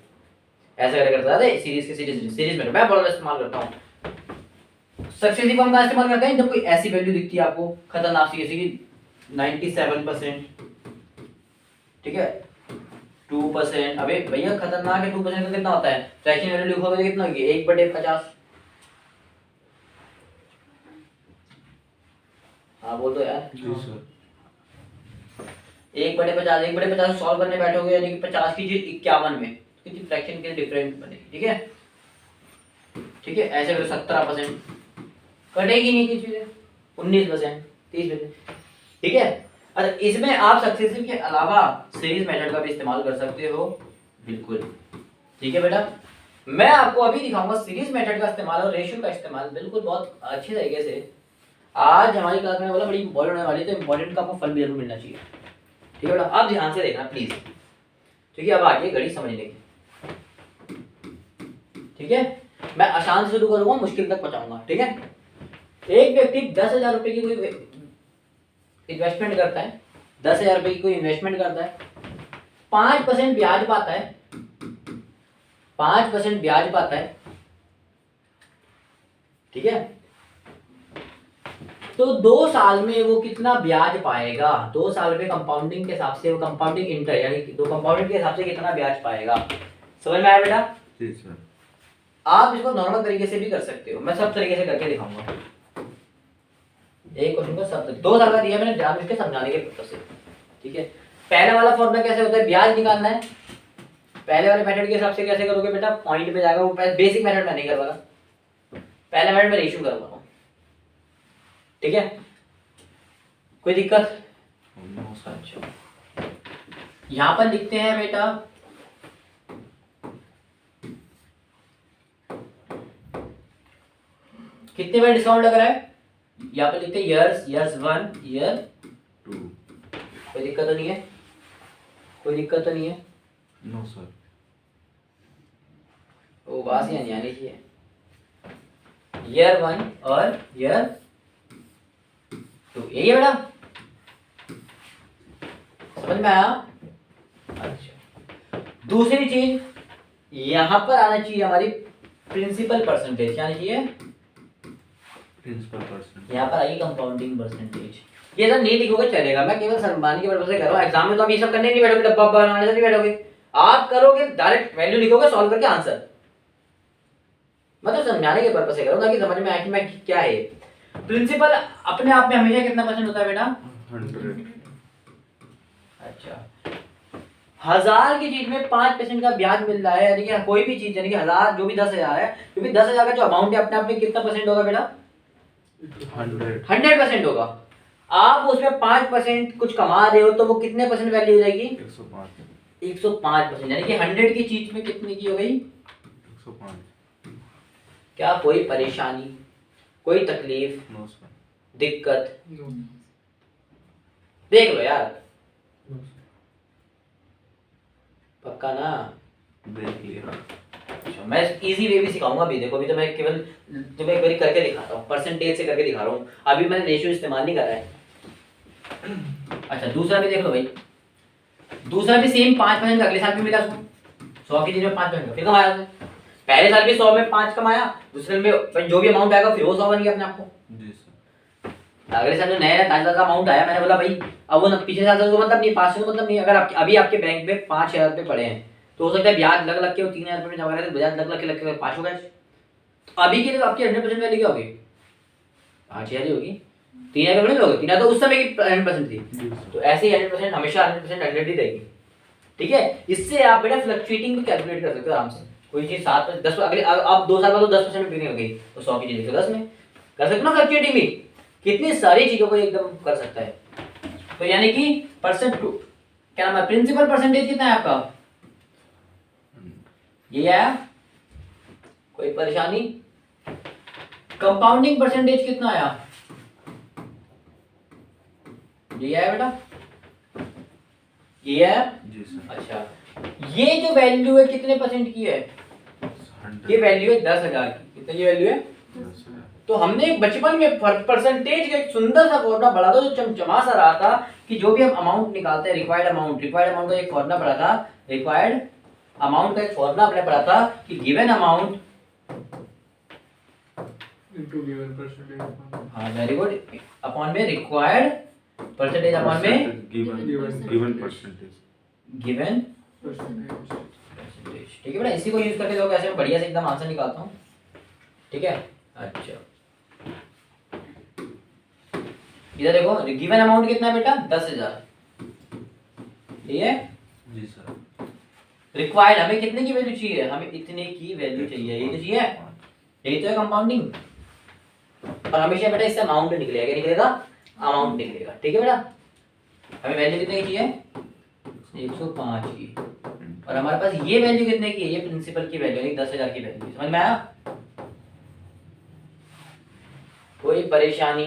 ऐसा करता था। सीरीज के सीरीज मेथड मैं बड़ा इस्तेमाल करता हूं। सक्सेसिव हम कहां इस्तेमाल करते हैं? जब कोई ऐसी वैल्यू दिखती है आपको खतरनाक सी, जैसे कि 97%, ठीक है, 2%। अबे भैया खतरनाक है, 2% का कितना होता है? फ्रैक्शन वैल्यू लिखोगे तो कितना होगी? 1/50। हाँ बोल दो यार। जी सर। 1/50, 1/50 सॉल्व करने बैठोगे यानी कि 50 की चीज 51 में, कितनी फ्रैक्शन के डिफरेंट बनेगी, ठीक है, ठीक है। ऐसे करो 17%, कटेगी नहीं की चीजें, 19%, 30%, ठीक है। अच्छा इसमें आप सक्सेसिव के अलावा सीरीज मेथड का भी इस्तेमाल कर सकते हो, बिल्कुल, ठीक है बेटा। मैं आपको अभी दिखाऊंगा सीरीज मेथड का इस्तेमाल और रेशियो का इस्तेमाल, बिल्कुल बहुत अच्छे तरीके से आज हमारी क्लास में बोला बड़ी इंपॉर्टेंट होने वाली है, तो इंपॉर्टेंट का आपको फल भी जरूर मिलना चाहिए। ठीक है बेटा, आप ध्यान से देखना प्लीज, ठीक है। अब आगे घड़ी समझने की, ठीक है। मैं आसान से शुरू करूंगा, मुश्किल तक पहुंचाऊंगा, ठीक है। एक व्यक्ति 10,000 रुपए की कोई इन्वेस्टमेंट करता है, 10,000 रुपए की कोई इन्वेस्टमेंट करता है, 5% ब्याज पाता है, 5% ब्याज पाता है, ठीक है। तो 2 साल में वो कितना ब्याज पाएगा? 2 साल में कंपाउंडिंग के हिसाब से, वो कंपाउंडिंग इंटर यानी कि दो कंपाउंडिंग के हिसाब से कितना ब्याज पाएगा? समझ में आया बेटा? जी सर। आप इसको नॉर्मल तरीके से भी कर सकते हो, मैं सब तरीके से करके दिखाऊंगा। एक क्वेश्चन को सब 2 साल का दिया मैंने जान इसके समझाने के पर्पस से, ठीक है। पहले वाला फॉर्मूला कैसे होता है? ब्याज निकालना है। पहले वाले मेथड के हिसाब से कैसे करोगे बेटा? पॉइंट पे जाएगा, वो बेसिक मेथड में नहीं करवाना, पहले मेथड में रेशियो करवाना, ठीक है। कोई दिक्कत? अच्छा, यहां पर लिखते हैं बेटा कितने बार डिस्काउंट लग रहा है? यहाँ पे लिखते हैं ईयर्स, ईयर्स 1, ईयर 2। कोई दिक्कत तो नहीं है? कोई दिक्कत तो नहीं है? No sir. वो बात ही नहीं आनी चाहिए। ईयर 1 और ईयर 2, यही है बेटा? समझ में आया? अच्छा, दूसरी चीज यहां पर आना चाहिए हमारी प्रिंसिपल परसेंटेज, क्या आनी चाहिए? Principal percent. यहाँ पर आएगी कंपाउंडिंग परसेंटेज। ये सब नहीं लिखोगे चलेगा, मैं केवल सम्मान की पर्पस से कर रहा हूँ। एग्जाम में तो आप ये सब करने नहीं बैठोगे, डब्बा बनाने से नहीं बैठोगे, आप करोगे डायरेक्ट वैल्यू लिखोगे, सॉल्व करके आंसर। मैं तो समझाने के पर्पस से कर रहा हूँ ताकि समझ में आए कि मैं क्या है। प्रिंसिपल अपने आप में हमेशा कितना परसेंट होता है बेटा? 100। अच्छा, 1000 की चीज में 5% का ब्याज मिल रहा है, यानी कि कोई भी चीज, यानी कि 1000 जो भी 10,000 है, जो भी 10,000 का जो अमाउंट है अपने आप में कितना परसेंट होगा बेटा? 100% होगा। आप उसमें 5% कुछ कमा रहे हो तो वो कितने परसेंट वैल्यू हो जाएगी? 105। 105%, यानी कि 100 की चीज में कितने की हो गई? 105। क्या कोई परेशानी, कोई तकलीफ, नो सर। दिक्कत? देख लो यार, पक्का ना? देख लिया। अच्छा, मैं इजी वे भी सिखाऊंगा अभी। देखो अभी तो मैं केवल तुम्हें एक बार करके दिखाता हूँ, परसेंटेज से करके दिखा रहा हूँ, अभी मैंने रेशियो इस्तेमाल नहीं कर रहा है। अच्छा, दूसरा भी देख लो भाई, दूसरा भी सेम 5% का अगले साल भी मिला उसको, 100 की चीज में 5% का फिर कमाया उसने। पहले साल भी 100 में 5 कमाया, दूसरे में जो भी अमाउंट आएगा फिर वो 100 बन गया अपने आप को। जी सर। अगले साल जो नया ताजा अमाउंट आया, मैंने बोला भाई अब वो पिछले साल तो मतलब नहीं, 500 मतलब नहीं। अगर अभी आपके बैंक में 5,000 रुपए पड़े हैं तो हो सकता है ब्याज लग के वो 3,000 रुपए में जमा करें, तो ब्याज लग के 5 हो गए। तो अभी के लिए तो आपकी 100% वैल्यू क्या होगी? 5,000 ही होगी। 3,000 रुपये लोगे, 3,000 तो उस समय की 100% थी, तो ऐसे ही 100% हमेशा 100% 100 ही रहेगी, ठीक है। इससे आप बेटा फ्लक्चुएटिंग भी कैलकुलेट कर सकते हो आराम से। कोई चीज 7 10 अगले अब 2 साल बाद तो 10% बिक्री हो गई, तो 100 की चीज 10 में कर सकते हो ना फ्लक्चुएटिंग भी। कितनी सारी चीजों को एकदम कर सकता है। तो यानी कि परसेंट क्या नाम है, प्रिंसिपल परसेंटेज कितना है आपका? ये आया? कोई परेशानी? कंपाउंडिंग परसेंटेज कितना आया? ये आया बेटा? ये आया? जी सर। अच्छा, ये जो वैल्यू है कितने परसेंट की है? 100। ये वैल्यू है 10,000 की। कितने की वैल्यू है? 10,000। तो हमने बचपन में परसेंटेज का एक सुंदर सा फॉर्मूला पढ़ा था जो चमचमा सा रहा था कि जो भी हम अमाउंट निकालते हैं, रिक्वायर्ड अमाउंट का एक फॉर्मूला पढ़ा था, रिक्वायर्ड अमाउंट का एक फॉर्मूला हमने पढ़ा था कि given amount into given percentage upon हाँ वेरी गुड, अपॉन में रिक्वायर्ड परसेंटेज अपॉन में given percentage. Given percentage. Percentage, ठीक है बेटा। इसी को यूज करके लोग ऐसे बढ़िया से एकदम आंसर निकालता हूँ, ठीक है। अच्छा, इधर देखो गिवन अमाउंट कितना है बेटा? 10,000, ठीक है। जी सर। रिक्वायर्ड हमें कितने की वैल्यू चाहिए? हमें इतने की वैल्यू चाहिए, यही तो चाहिए, यही तो है कंपाउंडिंग। और हमेशा बेटा इससे अमाउंट निकलेगा, क्या निकलेगा? अमाउंट निकलेगा, ठीक है बेटा। हमें वैल्यू कितने की चाहिए? 105 की। और हमारे पास ये वैल्यू कितने की है? ये प्रिंसिपल की वैल्यू यानी 10,000 की वैल्यू। समझ में आया? कोई परेशानी,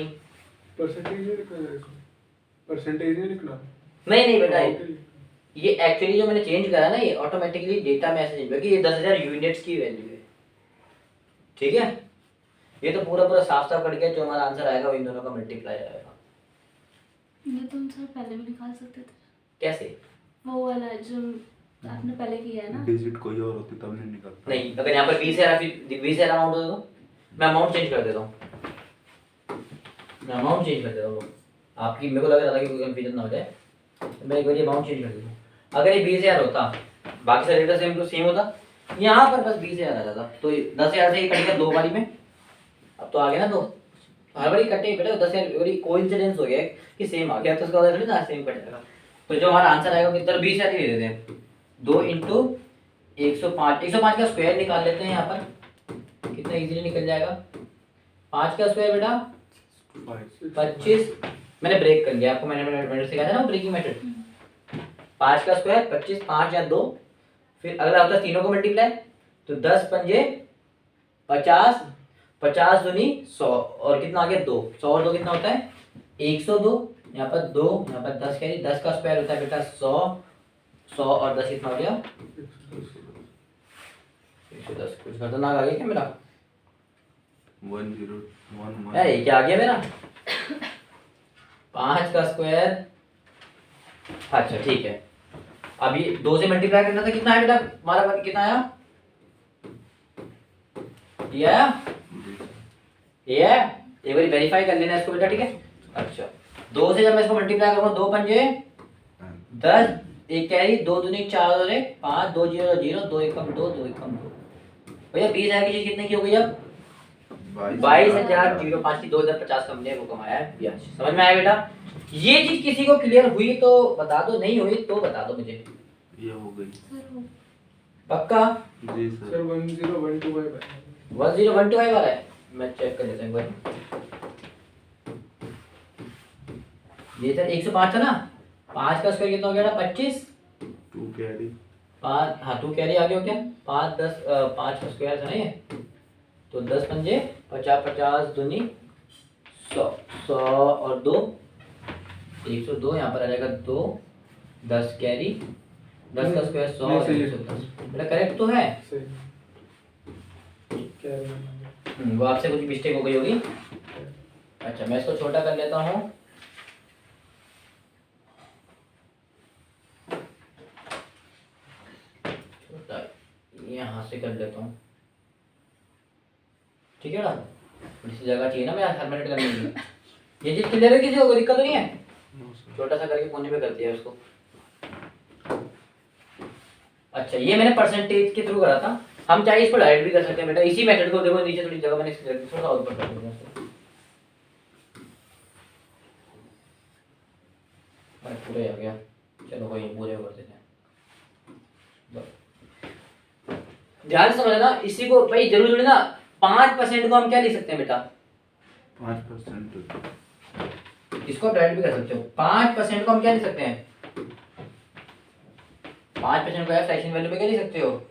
परसेंटेज नहीं लिखना है इसमें, परसेंटेज नहीं लिखना। नहीं बेटा, Okay. ये एक्चुअली जो मैंने चेंज करा ना, ये ऑटोमेटिकली डेटा में ऐसे चेंज हुआ कि ये 10,000 यूनिट्स की वैल्यू है। ठीक है, ये तो पूरा पूरा साफ साफ करके जो हमारा आंसर आएगा वो इन दोनों का मल्टीप्लाई आएगा। ये तो हम सर पहले भी निकाल सकते थे, कैसे? वो वाला जो आपने पहले किया है ना। डिजिट कोई और होती तब नहीं निकलता। नहीं, अगर यहाँ पर 20,000 अमाउंट हो तो मैं अमाउंट चेंज कर देता हूँ, मैं अमाउंट चेंज कर देता हूँ। आपकी मेरे को लग रहा था कि कोई कंफ्यूजन ना हो जाए, तो मैं एक बार अमाउंट चेंज कर देता हूँ। अगर ये 20,000 होता, बाकी सारे डेटा सेम होता, यहाँ पर बस 20,000 आ जाता, तो 10,000 से ये कटेगा 2 बारी में। अब तो आ गया ना 2, हर बारी कटे बेटा 10,000, कोइंसिडेंस हो गया कि सेम आ गया, तो उसका मतलब ना सेम कटेगा। तो जो हमारा आंसर आएगा कितना, 20,000 ही दे देते हैं। 2 इंटू 105, 105 का स्क्वायर निकाल लेते हैं यहाँ पर, कितना इजीली निकल जाएगा। 5 का स्क्वायर बेटा 25, मैंने ब्रेक कर लिया, आपको मैंने मेथड सिखाया था ना, ब्रेकिंग मेथड। 5 का स्क्वायर 25, 5 या 2, फिर अगला होता है तीनों को मल्टीप्लाई, तो 10 पंजे 50, 50 दूनी 100, और कितना आ गया 2, 100 और 2 कितना होता है 102, यहाँ पर 2, यहाँ पर 10 कैरी, 10 का स्क्वायर होता है बेटा 100, 100 और 10 कितना हो गया 110। कुछ खतरनाक आ गया क्या मेरा? 1011 अरे ये क्या आ गया मेरा? 5 का स्क्वायर, अच्छा ठीक है। अब ये 2 से मल्टीप्लाई करना था, कितना है बेटा हमारा, कितना आया? ये आया, ये है, एक बार वेरीफाई कर लेना इसको बेटा, ठीक है। अच्छा 2 से जब मैं इसको मल्टीप्लाई करूंगा, 2 पंजे 10, एक कैरी, 2 दूनी 4 और 1 5, 2 0 0, 2 एकम 2, 2 एकम 2। भैया 20,000 की चीज कितने की हो गई अब? 22,005 की 2,050 हमने वो कमाया है ब्याज। समझ में आया बेटा? ये चीज किसी को क्लियर हुई तो बता दो, नहीं हुई तो बता दो मुझे। ये हो गई सर वो पक्का? जी सर सर। 10125 है। 10125 वाला है, मैं चेक कर लेता हूं एक बार। ये सर 105 था ना, 5 का स्क्वायर कितना हो गया? 25, 2 कैरी 5, हाँ 2 कैरी आ गया हो क्या? 5 10, 5 का स्क्वायर था ना ये, तो 10 पंजे 50, 50 दूनी 100, 100 और 2 102, यहाँ पर आ जाएगा 2, 10 कैरी, 10 का स्क्वायर 100 और 110। बेटा करेक्ट तो है? सही। क्या है? वो आपसे कुछ मिस्टेक हो गई होगी। अच्छा मैं इसको छोटा कर लेता हूँ, छोटा यहाँ से कर लेता हूँ, ठीक है ना। इसी जगह चाहिए ना मैं हर मिनट करने के लिए। ये चीज क्लियर है, किसी को कोई दिक्कत तो नहीं है? No sir. छोटा सा करके कोने पे कर दिया उसको। अच्छा ये मैंने परसेंटेज के थ्रू करा था, हम चाहे इसको डायरेक्ट भी कर सकते हैं बेटा, इसी मेथड को देखो नीचे थोड़ी जगह मैंने थोड़ा ऊपर कर दिया इसको। अरे पूरे आ गया, चलो कोई पूरे कर देते हैं। ध्यान से समझना इसी को भाई, जरूर थोड़ी ना 5% को हम क्या लिख सकते हैं बेटा? 5%। इसको आप डायरेक्ट भी कर सकते हो। 5% को हम क्या लिख सकते हैं? 5% को आप फ्रैक्शन वैल्यू में क्या लिख सकते हो?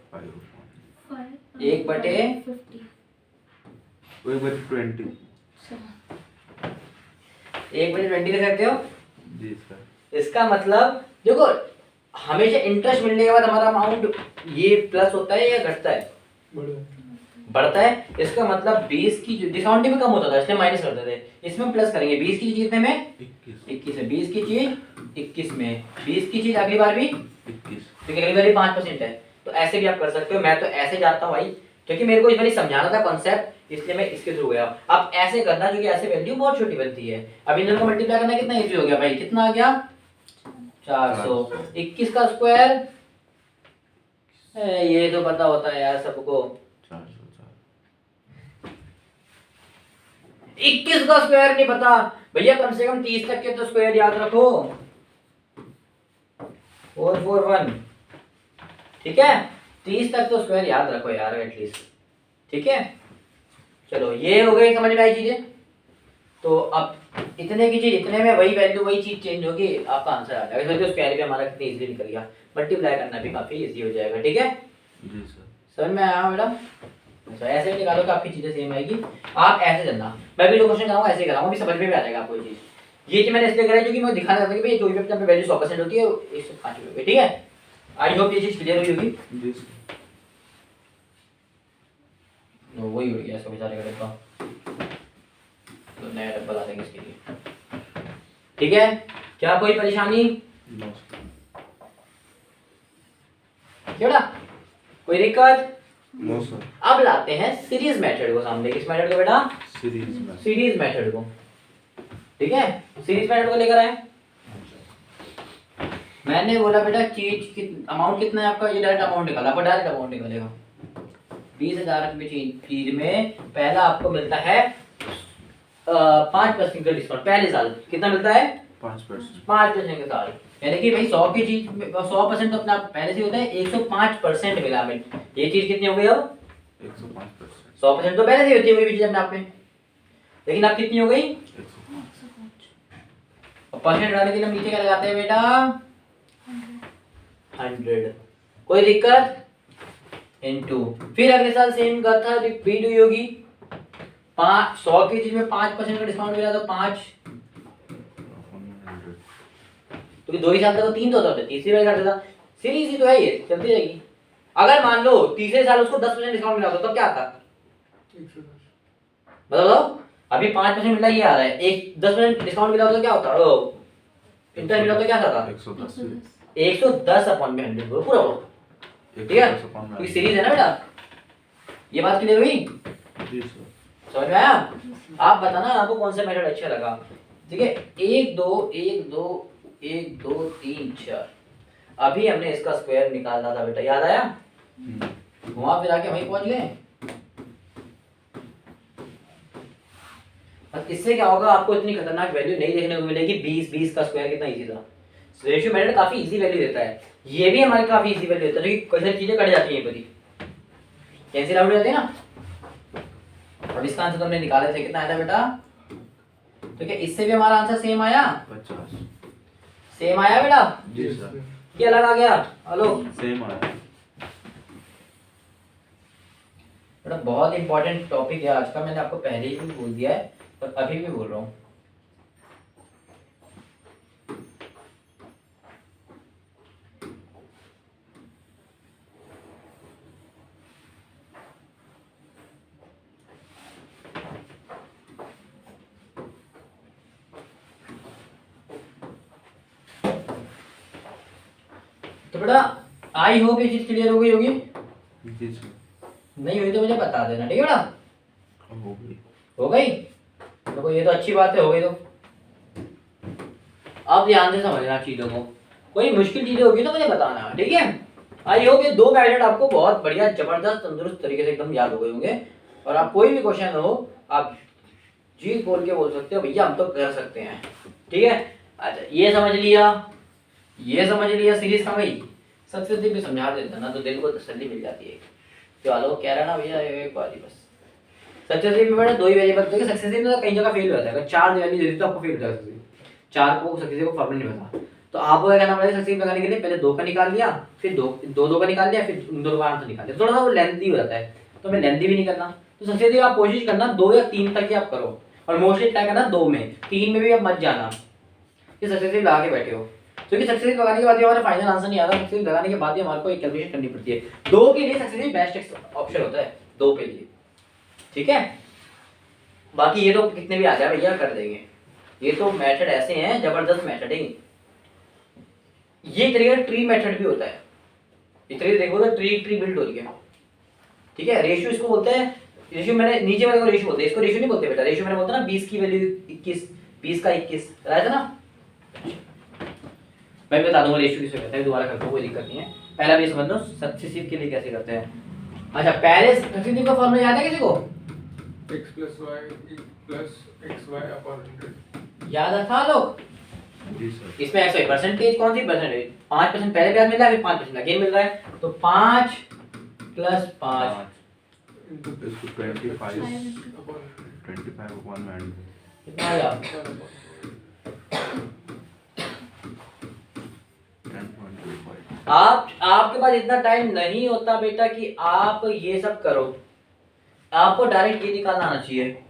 1/50। 1/20। 1/20 लिख सकते हो। जी सर। इसका मतलब देखो, हमेशा इंटरेस्ट मिलने के बाद हमारा अमाउंट ये प्लस होता है या घटता है? बढ़ता है। इसका मतलब 20 की जो डिस्काउंटिंग में कम होता था इसलिए माइनस करते थे, इसमें प्लस करेंगे। 20 की चीज कितने में? 21 में। 20 की चीज 21 में, 20 की चीज अगली बार भी 21। क्योंकि अगली बार भी 5% है, तो ऐसे भी आप कर सकते हो। मैं तो ऐसे जाता हूँ भाई, क्योंकि मेरे को इस बार समझाना था कॉन्सेप्ट, इसलिए मैं इसके थ्रू गया। अब ऐसे करना, क्योंकि ऐसे वैल्यू बहुत छोटी बनती है। अब इन दोनों को मल्टीप्लाई करना कितना इजी हो गया भाई, कितना आ गया? 400। 21 का स्क्वायर, ये तो पता होता है यार सबको। 404। 21 का स्क्वायर नहीं पता भैया, कम से कम 30 तक के तो स्क्वायर याद रखो। 441, ठीक है, 30 तक तो स्क्वायर याद रखो यार एटलीस्ट, ठीक है। चलो ये हो गई, समझ में आई चीजें। तो अब इतने की चीज इतने में वही वैल्यू वही चीज चेंज होगी, आपका आंसर आ जाएगा। इसमें तो स्क्वायर भी हमारा कितनी इजीली निकल गया, मल्टीप्लाई करना भी काफी इजी हो जाएगा, ठीक है। जी सर। समझ में आया मैडम? अच्छा ऐसे भी निकालो कि आपकी चीजें सेम आएगी। आप ऐसे चलना, मैं भी जो क्वेश्चन कराऊंगा ऐसे कराऊंगा, भी समझ में भी आ जाएगा आपको ये चीज। ये चीज मैंने इसलिए कराई क्योंकि मैं दिखाना चाहता हूं कि भाई 24 पे वैल्यू 100% होती है 105 रुपए, ठीक है। आई होप ये चीज क्लियर हुई होगी। जी सर। वही हो गया इसका बेचारे का डब्बा, तो नया डब्बा ला देंगे इसके लिए, ठीक है। क्या कोई परेशानी? No sir. क्या कोई दिक्कत? No sir. अब लाते हैं सीरीज मेथड को सामने। किस मेथड को बेटा? सीरीज में। सीरीज मेथड को, ठीक है। सीरीज मेथड को लेकर आए। मैंने बोला बेटा चीज की अमाउंट कितना है आपका, ये डायरेक्ट अमाउंट निकाला, पर डायरेक्ट अमाउंट निकलेगा 20,000 रुपये चीज में पहला आपको मिलता है 5% का डिस्काउंट पहले साल। कितना मिलता है? 5%। 5% के साल, यानी कि भाई 100 की चीज 100% तो अपना पहले से होता है, 105% मिला हमें। ये चीज कितनी हो गई अब? 105%। 100% तो पहले से होती है कोई भी चीज अपने आप में, लेकिन अब कितनी हो गई? 105। और परसेंट डालने के लिए हम नीचे क्या लगाते हैं बेटा? 100। कोई दिक्कत? इनटू फिर अगले साल सेम गाथा रिपीट हुई होगी। 100 की चीज में 5% का डिस्काउंट मिला तो 5, क्योंकि 2 ही साल तक तो 3 तो होता है, तीसरी बार कर देता। सीरीज ही तो है, ये चलती रहेगी। अगर मान लो तीसरे साल उसको 10% डिस्काउंट मिला तो क्या आता? 110। बताओ, अभी 5% मिला, ये आ रहा है, एक 10% डिस्काउंट मिला तो क्या होता? इंटर मिला तो क्या था? 110। 110 अपॉन में 100 पूरा बोलो, ठीक है। क्योंकि सीरीज है ना बेटा, ये बात क्लियर हुई? जी सर। समझ में आया? आप बताना आपको कौन सा मेथड अच्छा लगा, ठीक है। 1 2 1 2 1 2 3 4, अभी हमने इसका स्क्वायर निकालना था बेटा, याद आया? वहां फिर आके वहीं पहुंच गए। अब इससे क्या होगा, आपको इतनी खतरनाक वैल्यू नहीं देखने को मिलेगी। 20 का स्क्वायर कितना इजी था। रेशियो मेथड काफी इजी वैल्यू देता है, ये भी हमारे काफी इजी वैल्यू देता है, क्योंकि कुछ सारी चीजें कट जाती हैं, बड़ी कैंसिल आउट हो जाती है ना। अब इसका आंसर तो हमने निकाले थे, कितना आया था बेटा? तो क्या इससे भी हमारा आंसर सेम आया? 50। सेम आया बेटा? जी सर। क्या अलग आ गया? हेलो सेम आया। बेटा बहुत इंपॉर्टेंट टॉपिक है आज का, मैंने आपको पहले ही भी बोल दिया है और अभी भी बोल रहा हूँ। तो बेटा आई होप ये चीज क्लियर हो गई होगी। जी सर। नहीं हुई तो मुझे बता देना, ठीक है बेटा। हो गई। हो गई? देखो ये तो अच्छी बात है, हो गई तो अब ध्यान से समझना चीजों को, कोई मुश्किल चीजें होगी तो मुझे बताना, ठीक है। आई होप ये 2 मेथड आपको बहुत बढ़िया जबरदस्त तंदुरुस्त तरीके से एकदम याद हो गए होंगे, और आप कोई भी क्वेश्चन हो आप जी बोल के बोल सकते हो भैया हम तो कर सकते हैं, ठीक है। अच्छा ये समझ लिया, ये समझ लिया सीरीज का भाई, सबसे दिल भी समझा देता ना तो दिल को तसल्ली मिल जाती है। चलो कह रहा ना भैया एक बार ही बस। सक्सेसिव में बेटा 2 ही वेरिएबल, देखिए सक्सेसिव में तो कई जगह फेल हो जाता है, अगर 4 वैल्यू दे दी तो आपको फेल हो जाएगा सक्सेसिव। 4 को सक्सेसिव को फॉर्मूला नहीं पता, तो आपको क्या करना पड़ेगा सक्सेसिव लगाने के लिए, पहले 2 का निकाल लिया, फिर 2 का निकाल लिया, फिर उन दोनों का आंसर निकाल लिया। थोड़ा सा वो लेंथी हो जाता है, तो हमें लेंथी भी नहीं करना। तो सक्सेसिव आप कोशिश करना 2 या 3 तक ही आप करो, और मोस्टली ट्राई करना 2 में, 3 में भी आप मत जाना कि सक्सेसिव लगा के बैठे हो, क्योंकि सक्सेसिव लगाने के बाद हमारा फाइनल आंसर नहीं आता। सक्सेसिव लगाने के बाद ही हमारे को एक कैलकुलेशन करनी पड़ती है। 2 के लिए सक्सेसिव बेस्ट ऑप्शन होता है, 2 के लिए, ठीक है। बाकी ये तो कितने भी आ जाए भैया कर देंगे, ये तो मेथड ऐसे हैं जबरदस्त मेथड है। ये तरीका ट्री मेथड भी होता है, इस तरीके देखो तो ट्री बिल्ड हो रही है, ठीक है। रेशियो इसको बोलते हैं, रेशियो मैंने नीचे वाले को रेशियो बोलते हैं, इसको रेशियो नहीं बोलते बेटा। रेशियो मैंने बोलता ना 20 की वैल्यू 21, 20 का 21 बताया था ना। मैं बता दूंगा रेशियो किसे कहते हैं, दोबारा करता हूं कोई दिक्कत नहीं है। पहला भी समझ लो सक्सेसिव के लिए कैसे करते हैं। अच्छा पहले सक्सेसिव का फॉर्मूला याद है किसी को? x plus y plus xy upon 100। याद था लोग? जी सर। इसमें x y परसेंटेज कौन सी परसेंटेज? 5% पहले ब्याज मिल रहा है, फिर 5% अगेन मिल रहा है, तो 5 प्लस 5 इसको 25 upon 25 upon 100। कितना आया? 10.25। आपके पास इतना टाइम नहीं होता बेटा कि आप ये सब करो, आपको डायरेक्ट ये निकालना आना चाहिए।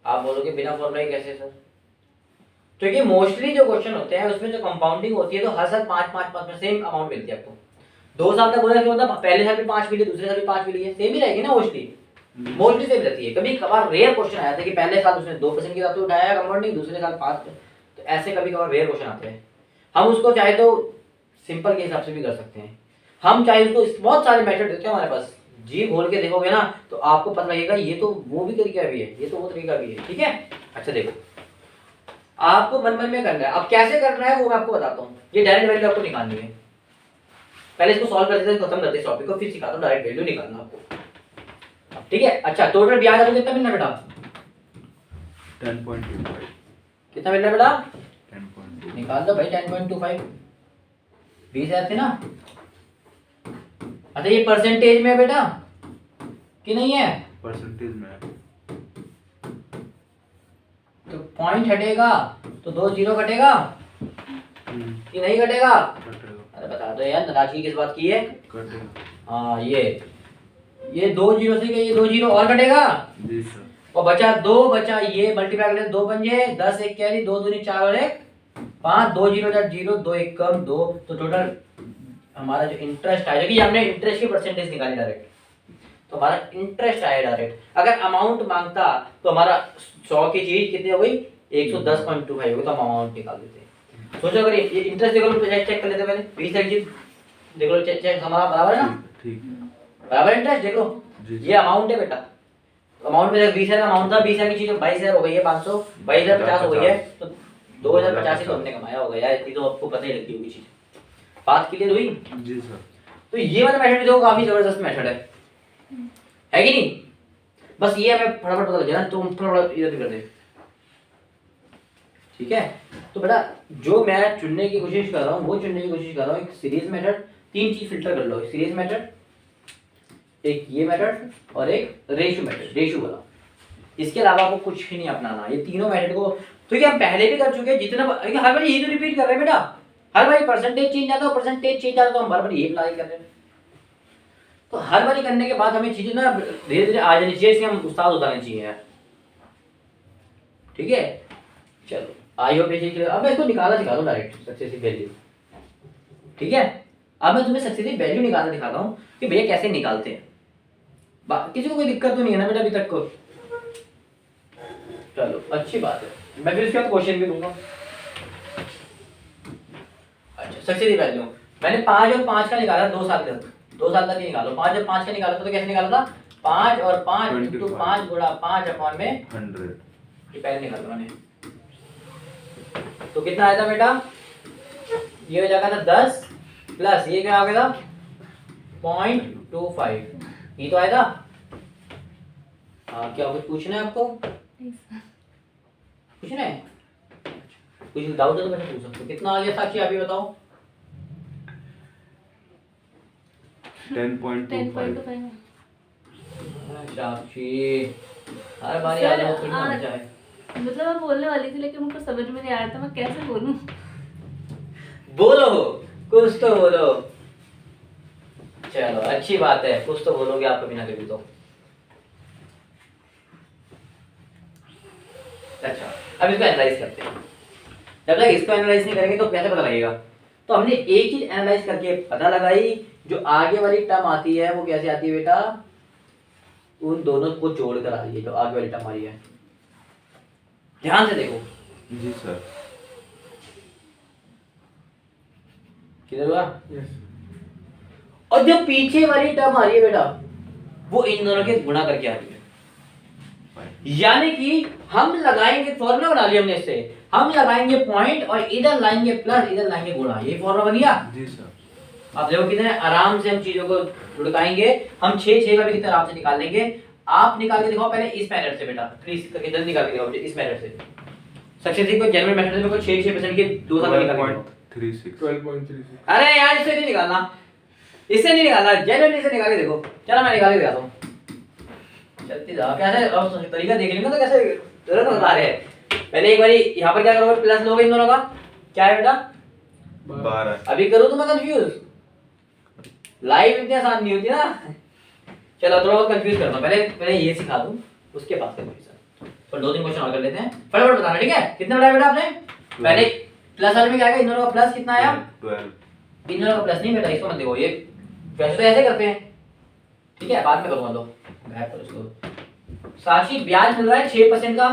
आप बोलोगे बिना फॉर्मूला कैसे सर? क्योंकि मोस्टली जो क्वेश्चन होते हैं उसमें जो कंपाउंडिंग होती है तो हर साल 5 में सेम अमाउंट मिलती है आपको। 2 साल तक बोला कि मतलब पहले साल भी 5 मिली, दूसरे साल भी 5 मिली है, सेम ही रहेगी ना मोस्टली सेम रहती है। कभी कभार रेयर क्वेश्चन आया था कि पहले साल उसने 2% की राशि उठाया कंपाउंडिंग, दूसरे साल 5, तो ऐसे कभी कभार रेयर क्वेश्चन आते हैं। हम उसको चाहे तो सिंपल के हिसाब से भी कर सकते हैं, हम चाहे उसको बहुत सारे मेथड देते हैं हमारे पास। जी खोल के देखोगे ना तो आपको पता लगेगा ये तो वो भी तरीका भी है, ये तो वो तरीका भी है। ठीक है, अच्छा देखो आपको मन मन में करना है। अब कैसे करना है वो मैं आपको बताता हूँ। ये डायरेक्ट वैल्यू आपको निकालनी है, पहले इसको सॉल्व करते हैं, खत्म करते हैं टॉपिक को, फिर सिखाता हूँ डायरेक्ट वैल्यू निकालना आपको। ठीक है, अच्छा टोटल ब्याज आपको कितना मिलना बेटा? 10.25 कितना मिलना बेटा? 10.2 निकाल दो भाई 10.25, 20,000 थे ना। अच्छा ये परसेंटेज में है बेटा कि नहीं है? परसेंटेज में है। तो पॉइंट हटेगा तो 2 जीरो कटेगा कि नहीं कटेगा? कटेगा अरे बता दो यार, नाराजगी किस बात की है? कटेगा। हाँ ये 2 जीरो से ये 2 जीरो और कटेगा जी सर। और बचा 2, बचा ये मल्टीप्लाई करें 2 पंजे 10, 1 कैरी 2 दूनी 4 और 1 5, 2 जीरो 0, 2 1 कम 2, तो टोटल हमारा जो इंटरेस्ट आया, क्योंकि हमने इंटरेस्ट की परसेंटेज निकाली डायरेक्ट, तो हमारा इंटरेस्ट आया डायरेक्ट। अगर अमाउंट मांगता तो हमारा 100 की चीज कितनी हो गई? 110.25 हो गई, तो हम अमाउंट निकाल देते हैं। सोचो अगर ये इंटरेस्ट देखो, चेक कर लेते पहले 20 की चीज देख लो, चेक हमारा बराबर है ना? ठीक है। बराबर इंटरेस्ट देख लो, जी ये अमाउंट है बेटा। अमाउंट में 20,000 अमाउंट था, 20,000 की चीज 22,000 हो गई है, 500 22,050 हो गई है, तो 2,085 तो हमने कमाया होगा यार, इतनी तो आपको पता ही लगती होगी चीज। बात क्लियर हुई? जी सर। तो ये वाला मेथड देखो काफी जबरदस्त मेथड है कि नहीं? बस ये हमें फटाफट पता लग जाए ना, तो फटाफट इधर कर दे। ठीक है, तो बेटा जो मैं चुनने की कोशिश कर रहा हूँ वो चुनने की कोशिश कर रहा हूँ एक सीरीज मेथड। 3 चीज फिल्टर कर लो, एक सीरीज मेथड, एक ये मेथड और एक रेशियो मेथड, रेशियो वाला। इसके अलावा आपको कुछ भी नहीं अपनाना। ये तीनों मेथड को तो ये हम पहले भी कर चुके हैं, जितना हर बार यही तो रिपीट कर रहे हैं बेटा। हर बार परसेंटेज चेंज आता है, परसेंटेज चेंज आता है, तो हम हर बार यही अप्लाई कर रहे हैं। तो हर बार करने के बाद हमें चीजें ना धीरे धीरे आ जानी चाहिए, इसलिए हम उस्ताद उतारने चाहिए यार। ठीक है, चलो आई होप ये। अब मैं इसको निकालना सिखा दूं डायरेक्ट सक्सेसिव वैल्यू। ठीक है, अब मैं तुम्हें सक्सेसिव वैल्यू निकालना दिखाता हूँ कि भैया कैसे निकालते हैं। किसी को कोई दिक्कत तो नहीं है ना बेटा अभी तक को? चलो अच्छी बात है, मैं फिर इसके बाद क्वेश्चन भी दूंगा। अच्छा सक्सेसिव वैल्यू मैंने 5 और 5 का निकाला 2 साल तक, 2 साल तक ही निकालो। 5 और 5 का निकाला था तो कैसे निकाला था? 5 और 5 इंटू 5 गुणा 5 अपॉन में 100। ये पहले निकाला मैंने, तो कितना आया था बेटा? ये हो जाएगा था 10 प्लस ये क्या आ गया था? 0.25, ये तो आया था। हाँ क्या कुछ पूछना है आपको? पूछना है? कुछ डाउट है तो मैंने पूछ सकते हो। कितना आ गया साक्षी आप ही बताओ? 10.25। साक्षी हर बार आ जाओ, कुछ ना हो जाए। मतलब मैं बोलने वाली थी लेकिन मुझको समझ में नहीं आ रहा था मैं कैसे बोलूं। बोलो कुछ तो बोलो। चलो अच्छी बात है, कुछ तो बोलोगे आप कभी ना कभी तो। अच्छा अब इसको एनालाइज करते हैं। जब तक इसको एनालाइज नहीं करेंगे तो कैसे पता लगेगा? तो हमने एक चीज एनालाइज करके पता लगाई, जो आगे वाली टर्म आती है वो कैसे आती है बेटा? उन दोनों को जोड़कर आ रही है, जो आगे वाली टर्म आ रही है। ध्यान से देखो। जी सर। किधर हुआ? यस और जो पीछे वाली टर्म आ रही है बेटा वो इन दोनों के गुणा करके आ रही है। यानी कि हम लगाएंगे, फॉर्मूला बना लिया हमने इससे, हम लगाएंगे पॉइंट और इधर लाएंगे प्लस, इधर लाएंगे गुणा। ये फॉर्मूला बन गया। जी सर। आप देखो कितने आराम से हम चीजों को लुढ़काएंगे। हम 6 का भी कितने आराम से निकाल लेंगे। आप निकाल के दिखाओ पहले इस मेथड से बेटा, प्लीज करके जल्दी निकाल के दिखाओ इस मेथड से। सक्सेसिव को जनरल मेथड से मेरे को 6% के 2 साल का निकाल के दिखाओ। 12.36। अरे यार इससे नहीं निकालना, इससे नहीं निकालना, जनरली से निकाल के देखो। चलो मैं निकाल के दिखाता हूँ, चलती जा। कैसे अब तरीका देख लेंगे तो कैसे जरूरत बता रहे हैं। पहले एक बारी यहाँ पर क्या करोगे? प्लस लोगे इन दोनों का, क्या है बेटा? 12। अभी करो तो मैं कंफ्यूज। लाइव इतनी आसान नहीं होती ना। चलो थोड़ा बहुत कंफ्यूज करता हूँ, पहले पहले ये सिखा दूं उसके बाद कंफ्यूजन। तो 2-3 क्वेश्चन और कर लेते हैं, फटाफट बताना ठीक है। कितना बनाया बेटा आपने? पहले प्लस वाले में क्या आएगा, इन दोनों का प्लस कितना आया? 12। इन दोनों का प्लस नहीं बेटा, इसको मत देखो, ये वैसे तो ऐसे करते हैं ठीक है, बाद में करूंगा। लो गायब करो इसको। साक्षी ब्याज मिल रहा है 6% का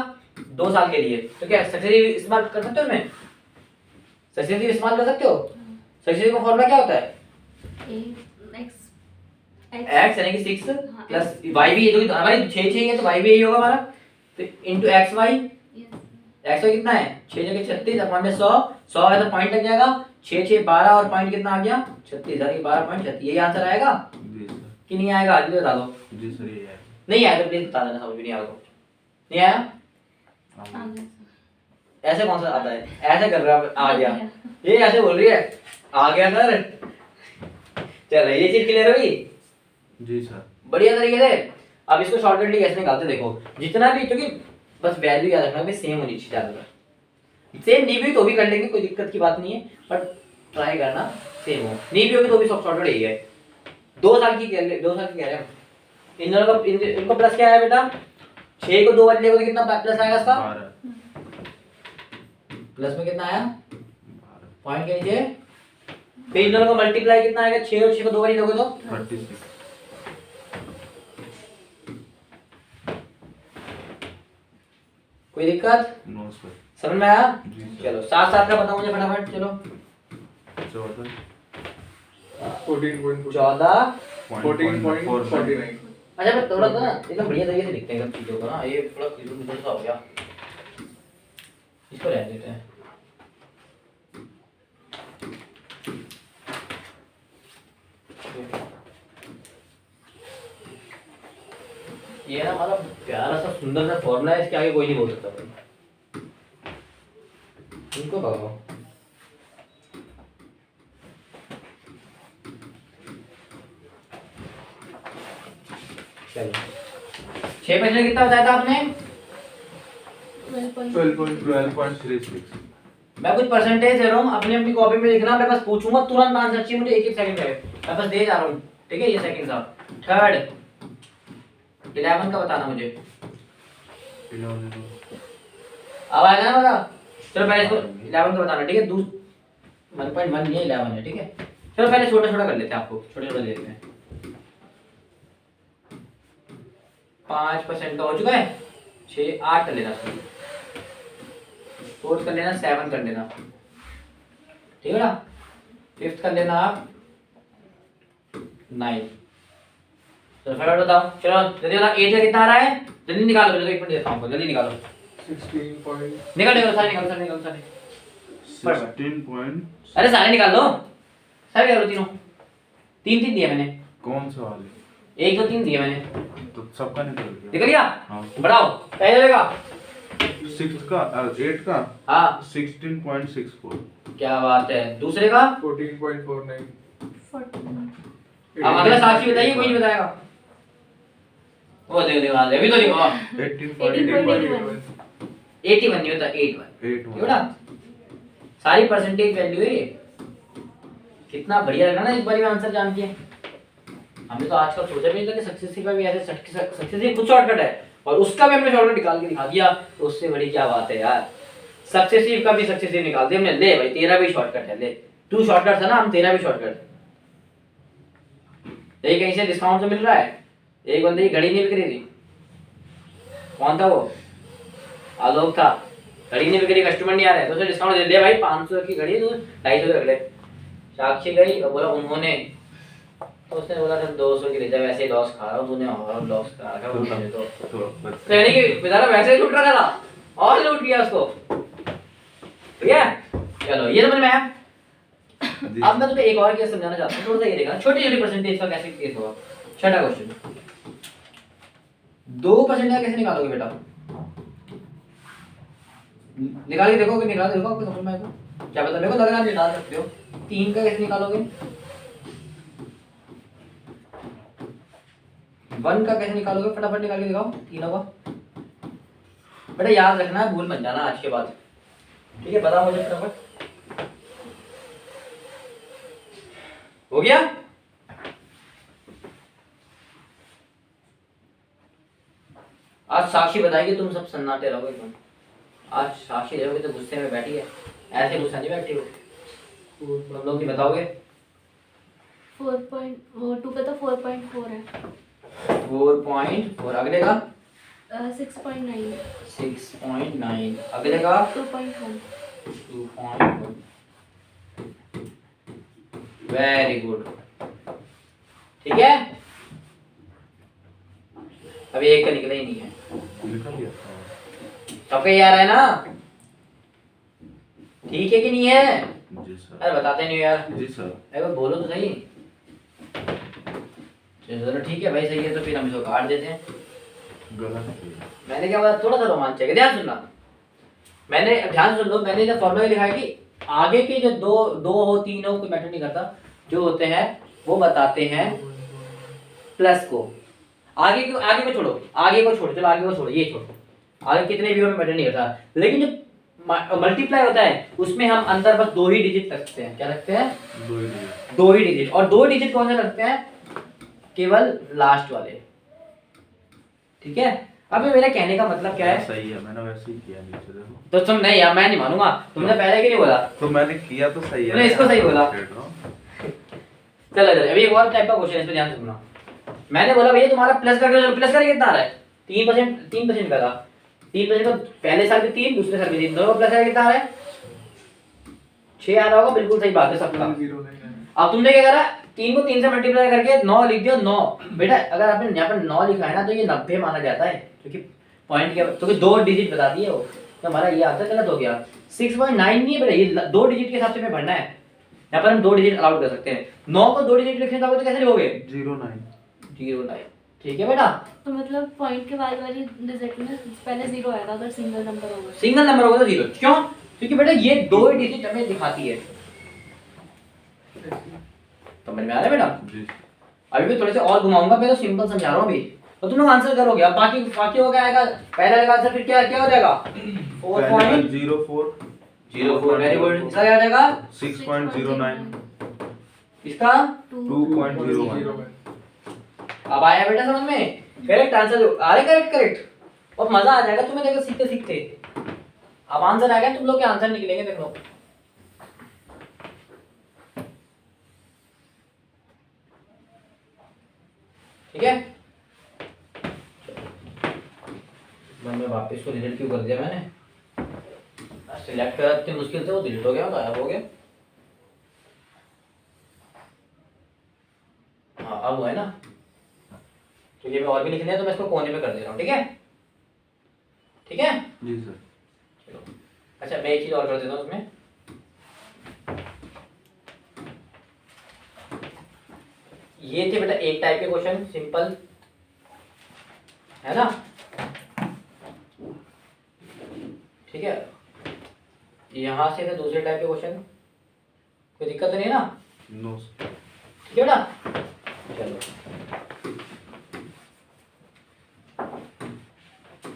2 साल के लिए, तो क्या सक्सेसिव इस्तेमाल कर सकते हो इसमें? सक्सेसिव इस्तेमाल कर सकते हो? सक्सेसिव का फॉर्मूला क्या होता है? x यानी कि 6 हाँ, प्लस y भी, ये जो हमारी 6 है तो y भी यही होगा हमारा, तो इनटू xy। xy कितना है? 6 जगह 36 अपॉन में 100, 100 है तो पॉइंट लग जाएगा, 6 6 12 और पॉइंट कितना आ गया? 36 यानी 12.36। यही आंसर आएगा जी सर। कि नहीं आएगा? जल्दी बता दो। जी सर ये है। नहीं आया तो प्लीज बता देना, समझ में नहीं आया तो। नहीं आया? ऐसे कौन सा आता है? ऐसे कर रहा है, आ गया। ये ऐसे बोल रही है आ गया सर। चल ये चीज क्लियर हुई? जी सर। बढ़िया तरीके से। अब इसको शॉर्टकट कैसे निकालते देखो, जितना भी, क्योंकि बस वैल्यू याद रखना, सेम होनी चाहिए ज्यादातर। सेम नहीं भी तो भी कर लेंगे, कोई दिक्कत की बात नहीं है, बट ट्राई करना सेम हो। नहीं भी होगी तो भी शॉर्टकट यही है। 2 साल की कह रहे हैं इन दोनों का, इनको प्लस क्या है बेटा? 6 को 2 वाले देखो तो कितना प्लस आएगा इसका? 12। प्लस में कितना आया? पॉइंट के नीचे। फिर इन दोनों का मल्टीप्लाई कितना आएगा? 6 और 6 को 2 वाली लोगे तो 36। कोई दिक्कत? No sir. समझ में आया? जी सर। चलो साथ साथ का बताओ मुझे फटाफट। चलो 14। 14.49. 14.49। अच्छा मैं थोड़ा सा ना एकदम बढ़िया तरीके से लिखते हैं सब चीजों को ना, ये थोड़ा किलो सा हो गया, इसको रहने देते हैं। ये ना हमारा प्यारा सा सुंदर सा फॉर्मूला है, इसके आगे कोई नहीं बोल सकता भाई। इनको भगाओ। चलो 6% कितना बताया था आपने? 12.36। मैं कुछ परसेंटेज दे रहा हूँ, अपनी अपनी कॉपी में लिखना, मैं बस पूछूंगा तुरंत आंसर चाहिए मुझे, 1-1 सेकंड है, मैं बस दे जा रहा हूँ ठीक है। ये सेकंड था। थर्ड 11 का बताना मुझे। 11। अब आएगा ना बता। चलो पहले इसको 11 का बताना ठीक है। 1.1 नहीं है 11 है ठीक है। चलो पहले छोटा छोटा कर लेते हैं, आपको छोटे छोटे दे देते हैं। 5% का हो चुका है, 6 8 कर लेना, 4 कर लेना, 7 कर लेना ठीक है ना। 5th कर लेना आप 9। चलो फटाफट बताओ, चलो जल्दी बताओ। 8 का कितना आ रहा है? जल्दी निकालो, चलो 1 मिनट देता हूँ, जल्दी निकालो। 16. निकाल सारे निकालो, सारे निकालो, सारे। 16. अरे सारे निकाल लो, सारे निकालो तीनों। 3 दिए मैंने, कौन सा वाले? 1 2 3 दिए मैंने, तो सबका निकल गया। निकल गया? हाँ। बढ़ाओ पहले देगा। 6 का 8 का हाँ 16.64। क्या बात है। दूसरे का 14.49. अब अगला साक्षी बताइए, कोई नहीं बताएगा। वो देखो देखो अभी तो देखो 18.81। 81 नहीं होता, 81 ये बड़ा सारी परसेंटेज वैल्यू है ये। कितना बढ़िया लगा ना एक बार में आंसर जान के। हमने तो आज कल सोचा भी नहीं था कि सक्सेसिव का भी ऐसे सक्सेसिव कुछ शॉर्टकट है, और उसका भी हमने शॉर्टकट निकाल के दिखा दिया, तो उससे बड़ी क्या बात है यार। सक्सेसिव का भी सक्सेसिव निकाल दिया हमने। ले भाई तेरा भी शॉर्टकट है, ले तू शॉर्टकट था ना, हम तेरा भी शॉर्टकट। ये कहीं से डिस्काउंट तो मिल रहा है। एक बंदे की घड़ी नहीं बिक रही थी, कौन था वो? आलोक था। घड़ी नहीं बिक रही, कस्टमर नहीं आ रहे, तो उसे डिस्काउंट दे दिया भाई, 500 की घड़ी तो 250 रख ले। साक्षी गई और बोला उन्होंने, तो उसने बोला था 200 की ले जा, वैसे ही लॉस खा रहा हूँ, तूने और लॉस करा रखा है मुझे तो यानी कि बेचारा वैसे ही लूट रहा था और लूट लिया उसको, ठीक है। चलो ये समझ में आया। अब मैं तुम्हें एक और केस समझाना चाहता हूँ, थोड़ा सा ये देखना छोटी छोटी परसेंटेज का कैसे केस होगा। छठा क्वेश्चन, 2% का कैसे निकालोगे बेटा? निकाल के देखो, कि निकाल के देखो, आपको समझ में आएगा। क्या पता, मेरे को लग रहा है आप निकाल सकते हो। 3 का कैसे निकालोगे? 1 का कैसे निकालोगे? फटाफट निकाल के दिखाओ तीनों का। बेटा याद रखना है, भूल मत जाना आज के बाद, ठीक है। बताओ मुझे फटाफट। हो गया? साक्षी बताएगी, तुम सब सन्नाटे रहोगे तुम। आज साक्षी रहोगे तो गुस्से में बैठी है, ऐसे गुस्सा नहीं बैठी हो तुम लोग, नहीं बताओगे। 2 का तो 4.4 है। 4.4 अगले का 6.9 6.9 अगले का 2.1 2.1। वेरी गुड, ठीक है। अभी एक का निकला ही नहीं है, लिखा दिया सबका यार है ना, ठीक है कि नहीं है? जी सर। अरे बताते नहीं हो यार, जी सर। अरे बोलो तो सही। चलो ठीक है भाई, सही है तो फिर हम इसको काट देते हैं। गलत किया। मैंने क्या बोला, थोड़ा सा रोमांच है, ध्यान सुनना। मैंने ध्यान सुन लो, मैंने जो फॉर्मूला लिखा है कि आगे के जो दो हो तीन हो कोई मैटर नहीं करता, जो होते हैं वो बताते हैं प्लस को। आगे को छोड़ो, चलो आगे को छोड़ो, ये छोड़ो, आगे कितने भी हो मैटर नहीं करता। लेकिन जो मल्टीप्लाई होता है उसमें हम अंदर बस 2 ही डिजिट रखते हैं। क्या रखते हैं? 2 ही डिजिट। और 2 डिजिट कौन से रखते हैं? केवल लास्ट वाले, ठीक है। अब मेरा कहने का मतलब क्या है? सही है, मैंने वैसे ही किया नीचे देखो। तो तुम नहीं यार, मैं नहीं मानूंगा, तुमने पहले क्यों नहीं बोला? तो मैंने किया तो सही है। तुमने इसको सही बोला। चलो अभी एक और टाइप का क्वेश्चन है, इस पे ध्यान से सुनना। मैंने बोला भैया तुम्हारा प्लस करके कितना आ रहा है? 3% का था। 3% का पहले साल में 3, दूसरे साल में 3, दोनों प्लस करके कितना आ रहा है? 6 आ रहा होगा, बिल्कुल सही बात है सबका। 0 नहीं है। अब तुमने क्या करा, 3 को 3 से मल्टीप्लाई करके 9 लिख दिया। 9 बेटा, अगर आपने यहाँ पर 9 लिखा है ना तो ये 90 माना जाता है, क्योंकि पॉइंट के क्योंकि 2 डिजिट बता दिए वो, तो हमारा ये आंसर गलत हो गया। 6.9 नहीं है बेटा, ये 2 डिजिट के हिसाब से हमें भरना है। यहाँ पर हम 2 डिजिट अलाउड कर सकते हैं। 9 को 2 डिजिट लिखने चाहोगे तो कैसे लिखोगे? 09। ठीक है बेटा। तो मतलब पॉइंट के बाद वाली डिजिट में पहले 0 आएगा अगर सिंगल नंबर होगा। सिंगल नंबर होगा तो 0, क्यों? क्योंकि बेटा ये 2 डिजिट हमें दिखाती है। समझ में आ रहा है बेटा? जी। अभी मैं थोड़े से और घुमाऊंगा, मैं तो सिंपल समझा रहा हूँ अभी, तो तुम लोग आंसर करोगे। अब बाकी हो क्या आएगा? पहला का आंसर फिर क्या हो जाएगा? 4.04। Very good. इसका क्या हो जाएगा? 6.09। इसका 2.01। अब आया बेटा समझ में? करेक्ट आंसर आ रहा है, करेक्ट। और मजा आ जाएगा तुम्हें देखो सीखते सीखते। अब आंसर आ गया, तुम लोग के आंसर निकलेंगे, देख लो। ठीक है, मैं वापस को डिलीट क्यों कर दिया मैंने? सिलेक्ट करा इतनी मुश्किल से, वो डिलीट हो गया, गायब हो गया। हाँ अब वो है ना, तो ये मैं और भी लिखने है तो मैं इसको कोने में कर दे रहा हूँ, ठीक है? ठीक है जी सर। चलो अच्छा, मैं एक चीज और कर देता हूँ उसमें। ये थे बेटा एक टाइप के क्वेश्चन, सिंपल है ना, ठीक है। यहां से थे दूसरे टाइप के क्वेश्चन, कोई दिक्कत तो नहीं है ना? नो। ठीक है बेटा, चलो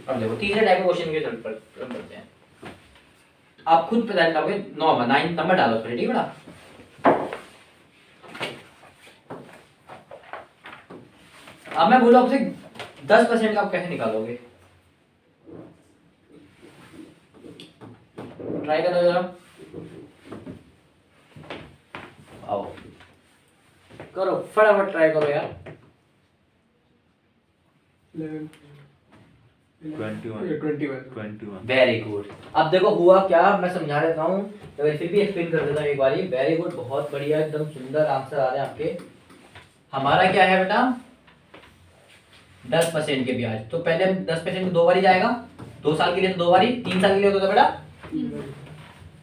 अब देखो तीसरे टाइप के क्वेश्चन के रिजल्ट पर करते हैं। आप खुद पता लगाओगे, 9 नंबर डालो उसमें, ठीक है बेटा? अब मैं बोलूं आपसे 10% का आप कैसे निकालोगे? ट्राई करो जरा, आओ करो फटाफट, ट्राई करो यार। 21। Very good. अब देखो हुआ क्या, मैं समझा देता हूँ, तो फिर भी एक्सप्लेन कर देता हूँ एक बारी। वेरी गुड, बहुत बढ़िया, एकदम सुंदर आंसर आ रहे हैं आपके। हमारा क्या है बेटा? 10% के ब्याज। तो पहले 10% 2 बारी जाएगा, 2 साल के लिए तो 2 बारी, 3 साल के लिए होता बेटा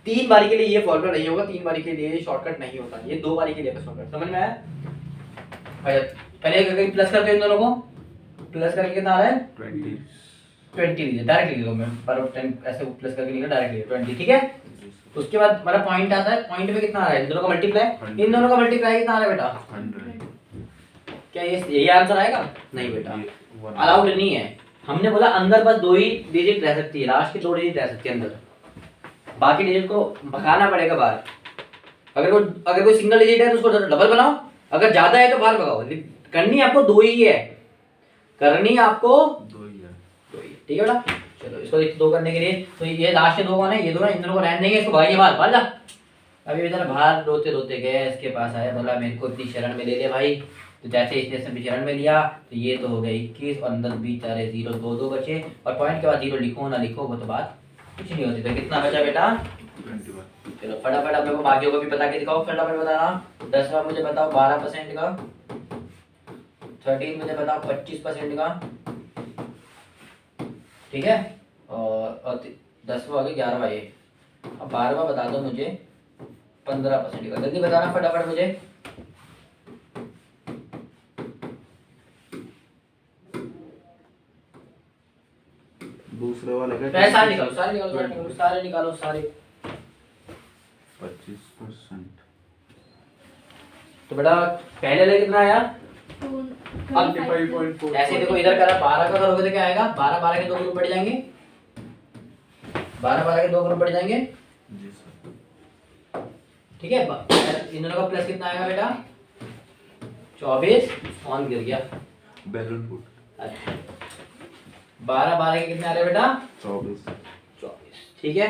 3 बारी के लिए ये फॉर्मूला नहीं होगा, 3 बारी के लिए शॉर्टकट नहीं होता, ये 2 बारी के लिए शॉर्टकट। समझ में आया? पहले अगर प्लस करते हैं इन दोनों को, प्लस करके कितना आ रहा है? 20 लीजिए, डायरेक्ट लीजिए, मैं पर 10 ऐसे प्लस करके नहीं, डायरेक्ट लीजिए 20, ठीक है। तो उसके बाद हमारा पॉइंट आता है, पॉइंट पे कितना आ रहा है? इन दोनों का मल्टीप्लाई, इन दोनों का मल्टीप्लाई कितना आ रहा है बेटा? 100। क्या ये यही आंसर आएगा? नहीं बेटा, अलाउड नहीं है। हमने बोला अंदर बस 2 ही डिजिट रह सकती है, लास्ट की 2 डिजिट रह सकती है अंदर, बाकी डिजिट को भगाना पड़ेगा बाहर। अगर कोई सिंगल डिजिट है तो उसको डबल बनाओ, अगर ज्यादा है तो बाहर भगाओ। करनी आपको 2 ही है, करनी आपको 2 ही है। 2 ही, ठीक है बेटा। चलो इसको दो करने के लिए तो ये लास्ट के दो कौन है, ये दो ना, इन दोनों को रहने देंगे, इसको भगाइए बाहर, बाहर जा। अभी इधर बाहर रोते रोते गए, इसके पास आया, बोला मेरे को इतनी शरण में ले ले भाई। तो जैसे इसने इसमें शरण में लिया तो ये तो हो गया 21 और अंदर 20 चारे 0 2 2 बचे, और पॉइंट के बाद 0 लिखो ना लिखो वो तो बात कुछ नहीं होती। तो कितना बचा बेटा 21। चलो फटाफट अपने को बाकियों को भी बता के दिखाओ, फटाफट बताना। 10वां मुझे बताओ 12% का, 13 मुझे बताओ 25% का, ठीक है, और 10वां हो गया 11वां ये, अब 12वां बता दो मुझे 15% का, जल्दी बताना फटाफट मुझे। दूसरे वाले का सारे निकालो, सारे निकालो, सारे निकालो, सारे निकालो, सारे। 25%। तो बेटा पहले वाले कितना आया, 25.4 ऐसे देखो इधर करा 12 का करोगे तो क्या आएगा, 12 12 के दो ग्रुप बढ़ जाएंगे, 12 12 के दो ग्रुप बढ़ जाएंगे, जी सर। ठीक है। इन दोनों का प्लस कितना आएगा बेटा 24, ऑन गिर गया। बैलून फूट। अच्छा 12 12 के कितने आ रहे हैं बेटा 24। 24, ठीक है।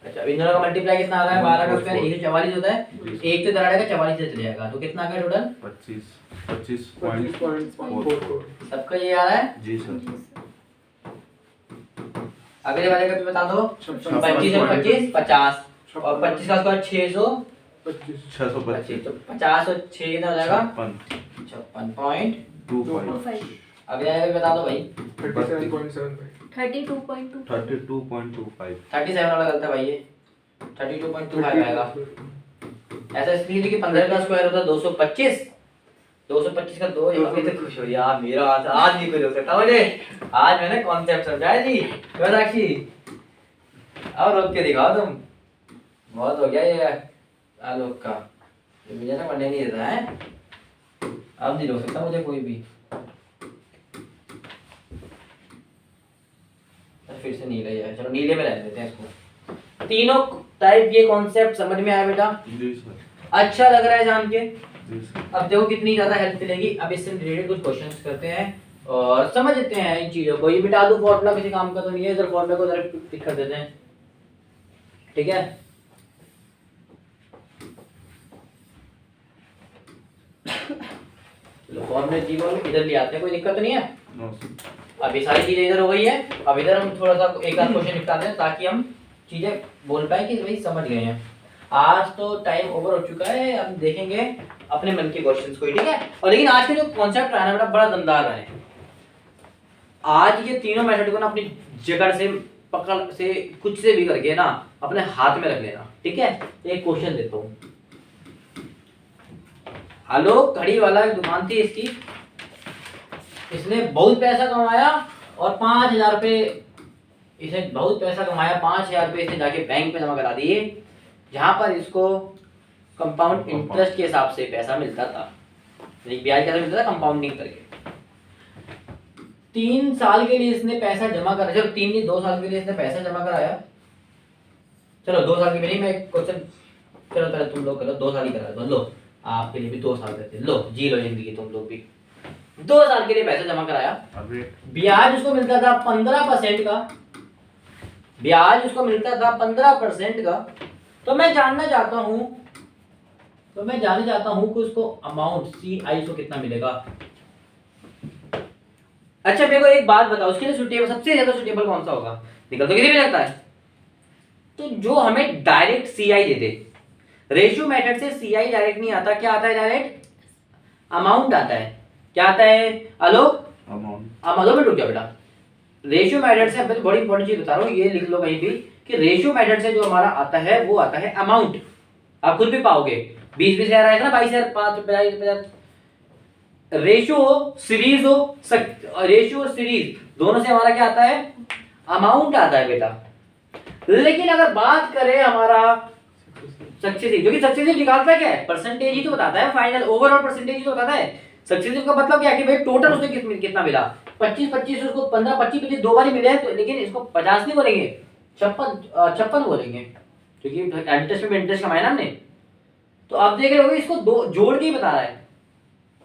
अच्छा इन दोनों का मल्टीप्लाई कितना आ रहा है, 12 का स्क्वायर 144 होता है, एक से दराड़ेगा 44 से चले जाएगा, तो कितना आ गया टोटल 25.44। सबका ये आ रहा है। जी सर। अगले वाले का भी बता दो, 25 और 25 50, और 25 का स्क्वायर 625, 625। तो 50 और 6 कितना हो जाएगा 56.25। 56.25। अगले वाले का भी बता दो भाई, 37.75 32.2 32.25। 37 वाला गलत है भाई, ये 32.25 आएगा। ऐसा इसलिए कि 15 का स्क्वायर होता है 225, 225 का 2, अभी तो खुश हो यार, मेरा आज नहीं कुछ हो सकता मुझे, आज मैंने कॉन्सेप्ट समझाया जी साक्षी। अब रोक के दिखाओ तुम, बहुत हो गया ये आलोक का, ये मुझे ना पढ़ने नहीं देता है, अब नहीं रोक सकता मुझे कोई भी। फिर से नीले है, चलो नीले में रहने देते हैं इसको। तीनों टाइप ये कॉन्सेप्ट समझ में आया बेटा, जी सर। अच्छा लग रहा है जान के। जी सर। अब देखो कितनी ज्यादा हेल्प मिलेगी। अब इससे रिलेटेड कुछ क्वेश्चंस करते हैं और समझते हैं इन चीजों को। ये मिटा दो फॉर्मूला, किसी काम का तो नहीं है, इधर फॉर्मूले को इधर टिक कर देते हैं, ठीक है। चलो फॉर्मूले जी को इधर ले आते हैं, कोई दिक्कत तो नहीं है। No sir. अब ये सारी चीजें इधर हो गई है, अब इधर हम थोड़ा सा एक आध क्वेश्चन निपटाते हैं ताकि हम चीजें बोल पाए कि भाई समझ गए हैं। आज तो टाइम ओवर हो चुका है, अब देखेंगे अपने मन के क्वेश्चंस को, ठीक है। और लेकिन आज के जो कॉन्सेप्ट रहा है ना बेटा बड़ा दमदार रहा है। आज ये तीनों मेथड को ना अपनी जकड़ से पकड़ से कुछ से भी करके ना अपने हाथ में रख लेना, ठीक है। एक क्वेश्चन देता हूँ। आलोक घड़ी वाला एक दुकान थी इसकी, इसने बहुत पैसा कमाया और 5,000 रुपये, इसने बहुत पैसा कमाया, 5,000 रुपये इसने जाके बैंक में जमा करा दिए, जहां पर इसको कंपाउंड इंटरेस्ट के हिसाब से पैसा मिलता था, ब्याज कैसा मिलता था कंपाउंडिंग करके। 3 साल के लिए इसने पैसा जमा करा, जब 3 नहीं 2 साल के लिए इसने पैसा जमा कराया। चलो 2 साल के लिए नहीं, मैं क्वेश्चन, चलो पहले तुम लोग करो, 2 साल ही करा दो, लो आपके लिए भी 2 साल करते, लो जी लो जिंदगी तुम लोग भी। 2 साल के लिए पैसा जमा कराया, ब्याज उसको मिलता था 15% का, ब्याज उसको मिलता था 15% का। तो मैं जानना चाहता हूं कि उसको अमाउंट CI को कितना मिलेगा। अच्छा मेरे को एक बात बताओ, उसके लिए सुटेबल, सबसे ज्यादा सुटेबल कौन सा होगा, निकल तो किसी भी लगता है। तो जो हमें डायरेक्ट CI दे दे, रेशियो मेथड से CI डायरेक्ट नहीं आता, क्या आता है डायरेक्ट अमाउंट आता है। क्या आता है आलोक, अमाउंट में रुक जा बेटा। रेशियो मेथड से मैं बड़ी इंपॉर्टेंट चीज बता रहा हूँ, ये लिख लो कहीं भी कि रेशियो मेथड से जो हमारा आता है वो आता है अमाउंट। आप खुद भी पाओगे 20,000 आएगा ना, 22,000 5,000। रेशियो सीरीज हो, रेशियो और सीरीज दोनों से हमारा क्या आता है अमाउंट आता है बेटा। लेकिन अगर बात करें हमारा सक्सेसिव, जो कि सक्सेसिव निकालता है क्या है, परसेंटेज ही तो बताता है, फाइनल ओवरऑल परसेंटेज ही तो बताता है। सक्सेसिव का मतलब क्या है कि भाई टोटल उसने कितना मिला, 25 उसको 15 25 दो बार ही मिले हैं, तो लेकिन इसको 50 नहीं बोलेंगे, 56 बोलेंगे, क्योंकि इंटरेस्ट में इंटरेस्ट कमाया ना हमने। तो आप देख रहे होगे इसको दो जोड़ के ही बता रहा है,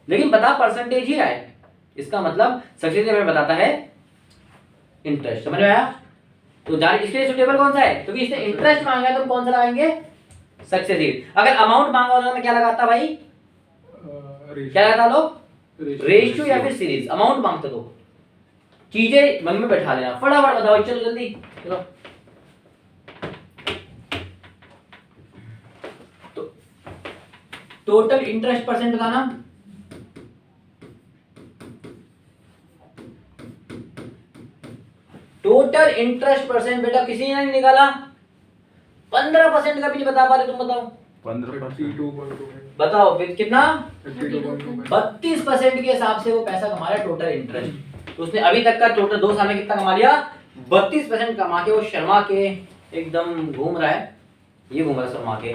लेकिन बता परसेंटेज ही रहा है। इसका मतलब सक्सेसिव में बताता है इंटरेस्ट। समझ में आया? तो जान इसके लिए सुटेबल कौन सा है, क्योंकि इसने इंटरेस्ट मांगा है तो हम कौन सा लगाएंगे, सक्सेसिव। अगर अमाउंट मांगा होता तो मैं क्या लगाता भाई, क्या लगाता लोग, रेशियो या फिर सीरीज। अमाउंट मांगते तो चीजें मन में बैठा लेना, फटाफट बताओ, चलो जल्दी चलो। तो टोटल इंटरेस्ट परसेंट बताना, टोटल इंटरेस्ट परसेंट बेटा किसी ने नहीं निकाला, 15% का भी नहीं बता पा रहे, तुम बताओ 32.2 बताओ फिर कितना, 32.2 32% के हिसाब से वो पैसा कमा रहा है टोटल इंटरेस्ट। तो उसने अभी तक का टोटल 2 साल में कितना कमा लिया, 32% कमा के वो शर्मा के एकदम घूम रहा है, ये घूम रहा है शर्मा के,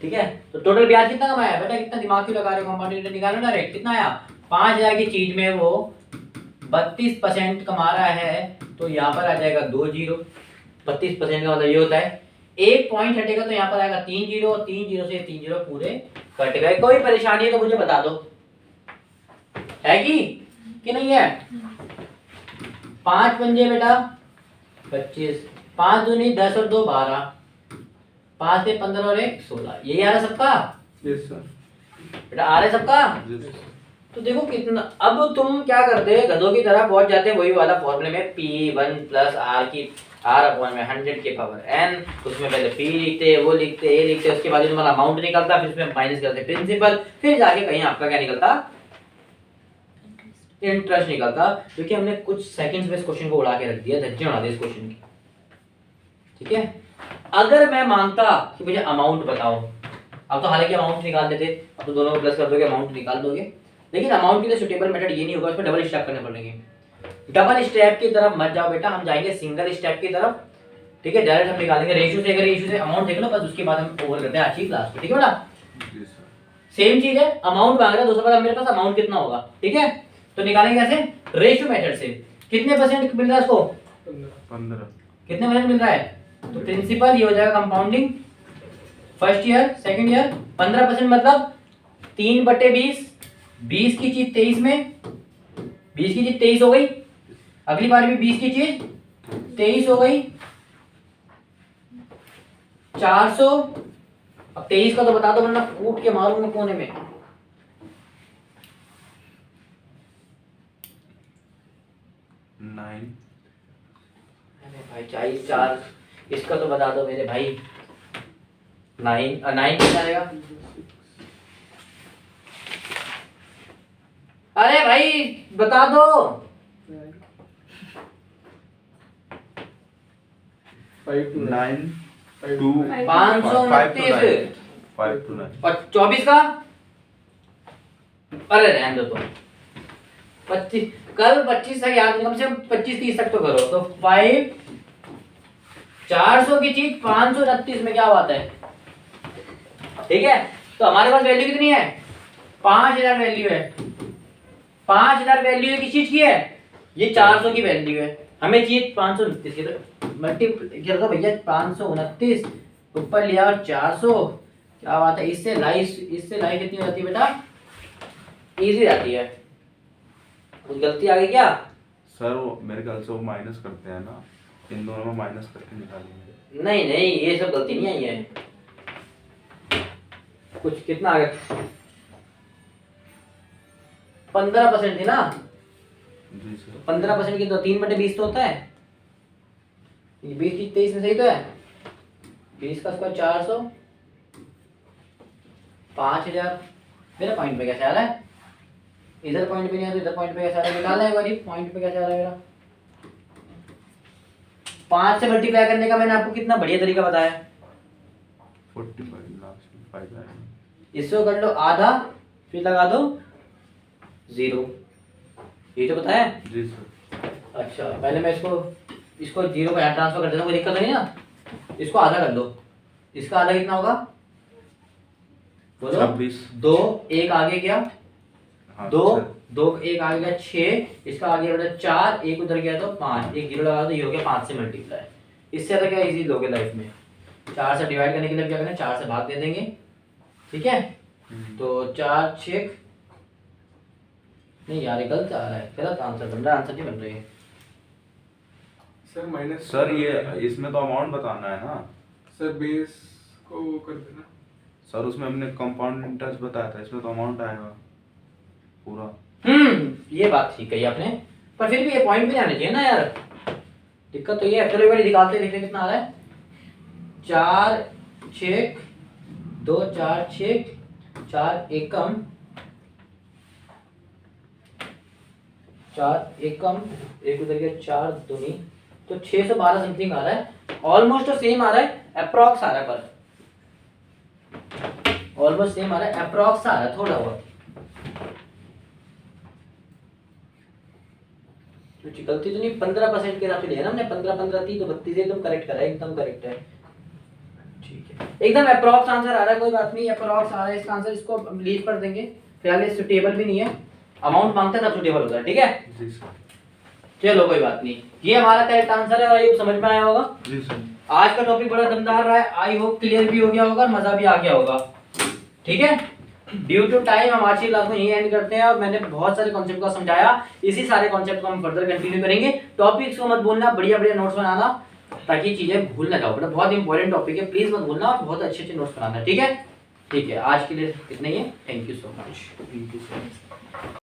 ठीक है। तो टोटल ब्याज कितना कमाया है बेटा, कितना दिमाग क्यों लगा रहे हो, कंपाउंड इंटरेस्ट निकालो ना, रेट कितना आया, 5000 की चीज में वो 32% कमा रहा है, तो यहाँ पर आ जाएगा 2 जीरो। 32% का मतलब ये होता है एक पॉइंट हटेगा तो यहाँ पर आएगा 3 जीरो, और 3 जीरो से 3 जीरो पूरे कट गए। कोई परेशानी है तो मुझे बता दो, है कि नहीं है। 5 पंजे बेटा 25, 5 दूनी 10 और 2 12, 5 से 15 और 1 16, यही आ रहा है सबका यस सर बेटा, आ रहा है सबका। तो देखो कितना, अब तुम क्या करते हैं, गधों की तरह पहुंच जाते हैं वही वाला फॉर्मूले में, P1 प्लस R की R अपॉन में 100 के पावर n, उसमें पहले P लिखते, वो लिखते, A लिखते, उसके बाद तुम्हारा अमाउंट निकलता, फिर उसमें माइनस करते प्रिंसिपल, फिर जाके कहीं आपका क्या निकलता, इंटरेस्ट निकलता। क्योंकि हमने कुछ सेकंड्स में इस क्वेश्चन को उड़ा के रख दिया, धज्जे उड़ा दी इस क्वेश्चन की, ठीक है। अगर मैं मांगता कि मुझे अमाउंट बताओ, अब तो हालांकि अमाउंट निकाल देते, अब तो दोनों को प्लस कर दोगे अमाउंट निकाल दोगे, लेकिन अमाउंट के लिए सुटेबल मेथड ये नहीं होगा, उसमें डबल स्टेप करने पड़ेंगे। डबल स्टेप की तरफ मत जाओ बेटा, हम जाएंगे सिंगल स्टेप की तरफ, ठीक है। डायरेक्ट हम निकालेंगे रेशियो से, अगर रेशियो से अमाउंट देख लो बस, उसके बाद हम ओवर करते हैं आज की क्लास को, ठीक है बेटा। सेम चीज है, अमाउंट मांग रहा है, दूसरा मेरे पास अमाउंट कितना होगा, ठीक है। तो निकालेंगे कैसे, रेशियो मेथड से। कितने परसेंट मिल रहा है इसको, 15 कितने परसेंट मिल रहा है, तो प्रिंसिपल ये हो जाएगा compounding first year second year, 15% मतलब 3/20, 20 की चीज 23 में, 20 की चीज 23 हो गई, अगली बार भी 20 की चीज 23 हो गई, 400। अब 23 का तो बता दो वरना कूट के मारूंगा कोने में। 9 अरे भाई 40 4, इसका तो बता दो मेरे भाई, 9 कितना आएगा, अरे भाई बता दो, 5 to 9 5 2 529 5 to 9 और 24 का, अरे रहने दो, तो 25 कल 25 तक याद, कम से कम 25-30 तक तो करो। तो 5 400 की चीज 529 में क्या बात है, ठीक है। तो हमारे पास वैल्यू कितनी है, 5000 वैल्यू है, 5000 वैल्यू है किस चीज की है, ये 400 की वैल्यू है, हमें चाहिए 529 की, तो मल्टीप्लाई क्या था भैया, 529 ऊपर लिया और 400, क्या बात है। इससे लाई कितनी हो जाती है बेटा, इजी जाती है। कुछ गलती आ गई क्या, सर वो मेरे ख्याल से वो माइनस करते हैं ना, इन दोनों में माइनस करके निकालेंगे। नहीं नहीं ये सब गलती नहीं आई है। कुछ कितना आ गया, 15% थी ना, जी सर 15% की तो 3/20 तो होता है, ये 20 की 23 में सही तो है, 20 का स्क्वायर 400, 5000। मेरा पॉइंट पे कैसे आ रहा है, इधर पॉइंट पे नहीं है तो इधर पॉइंट पे कैसे आ रहा है, निकालना है एक बारी, पॉइंट पे कैसे आ रहा है मेरा। 5 से मल्टीप्लाई करने का मैंने आपको कितना बढ़िया तरीका बताया, 45 लास्ट में 5 आएगा। इसको कर लो आधा, फिर लगा दो 0, ये तो बताया। जी सर अच्छा पहले मैं इसको 0 को यहाँ ट्रांसफर कर देता हूँ, कोई दिक्कत नहीं ना। इसको आधा कर लो, इसका आधा कितना होगा बोलो, 26 2 1 आगे गया, हाँ, 2 सर। 2 1 आगे गया 6, इसका आगे बेटा 4, 1 उधर गया तो 5, एक 0 लगा दो, ये हो गया 5 से मल्टीप्लाई। इससे ज्यादा क्या इजी लोगे लाइफ में, 4 से डिवाइड करने के लिए क्या करना है, 4 से भाग दे देंगे, ठीक है। तो 4 6 नहीं यार ये गलत आ रहा है, गलत आंसर बन रहा है, आंसर नहीं बन रही है, सर माइनस सर ये इसमें तो अमाउंट बताना है ना सर बेस को वो कर देना। सर, उसमें हमने कंपाउंड इंटरेस्ट बताया था, इसमें तो अमाउंट आएगा पूरा। ये बात ठीक कही आपने, पर फिर भी ये पॉइंट भी आना चाहिए ना यार। दिक्कत तो ये है, चलो एक बार दिखाते हैं, देखते हैं कितना आ रहा है। 4 छेक 2 4 छेक 4 एकम 4 एकम, एक उधर गया 4 दूनी, तो 612 समथिंग आ रहा है। ऑलमोस्ट तो सेम आ रहा है, अप्रॉक्स आ रहा है, पर ऑलमोस्ट सेम आ रहा है, अप्रॉक्स आ रहा है थोड़ा बहुत। गलती तो नहीं, 15% के हिसाब से लिया ना हमने, 15 थी तो 32 एकदम करेक्ट करा है, एकदम करेक्ट है। ठीक है, एकदम अप्रॉक्स आंसर आ रहा है, कोई बात नहीं, अप्रॉक्स आ रहा है इसका आंसर, इसको लीव कर देंगे फिलहाल, ये सुटेबल भी नहीं है, अमाउंट मांगता है तब सुटेबल होता है, ठीक है। जी सर। चलो कोई बात नहीं, ये हमारा करेक्ट आंसर है, और ये समझ में आया होगा। जी सर। आज का टॉपिक बड़ा दमदार रहा है, आई होप क्लियर भी हो गया होगा और मजा भी आ गया होगा, ठीक है। ड्यू टू टाइम हम आज की क्लास को यही एंड करते हैं, और मैंने बहुत सारे कॉन्सेप्ट को समझाया, इसी सारे कॉन्सेप्ट को हम फर्दर कंटिन्यू करेंगे। टॉपिक्स को मत भूलना, बढ़िया बढ़िया नोट्स बनाना, ताकि चीजें भूल ना जाओ, बेटा बहुत इंपॉर्टेंट टॉपिक है, प्लीज मत भूलना, और बहुत अच्छे अच्छे नोट्स बनाना, ठीक है। ठीक है, आज के लिए इतना ही है, thank you so much. Thank you sir.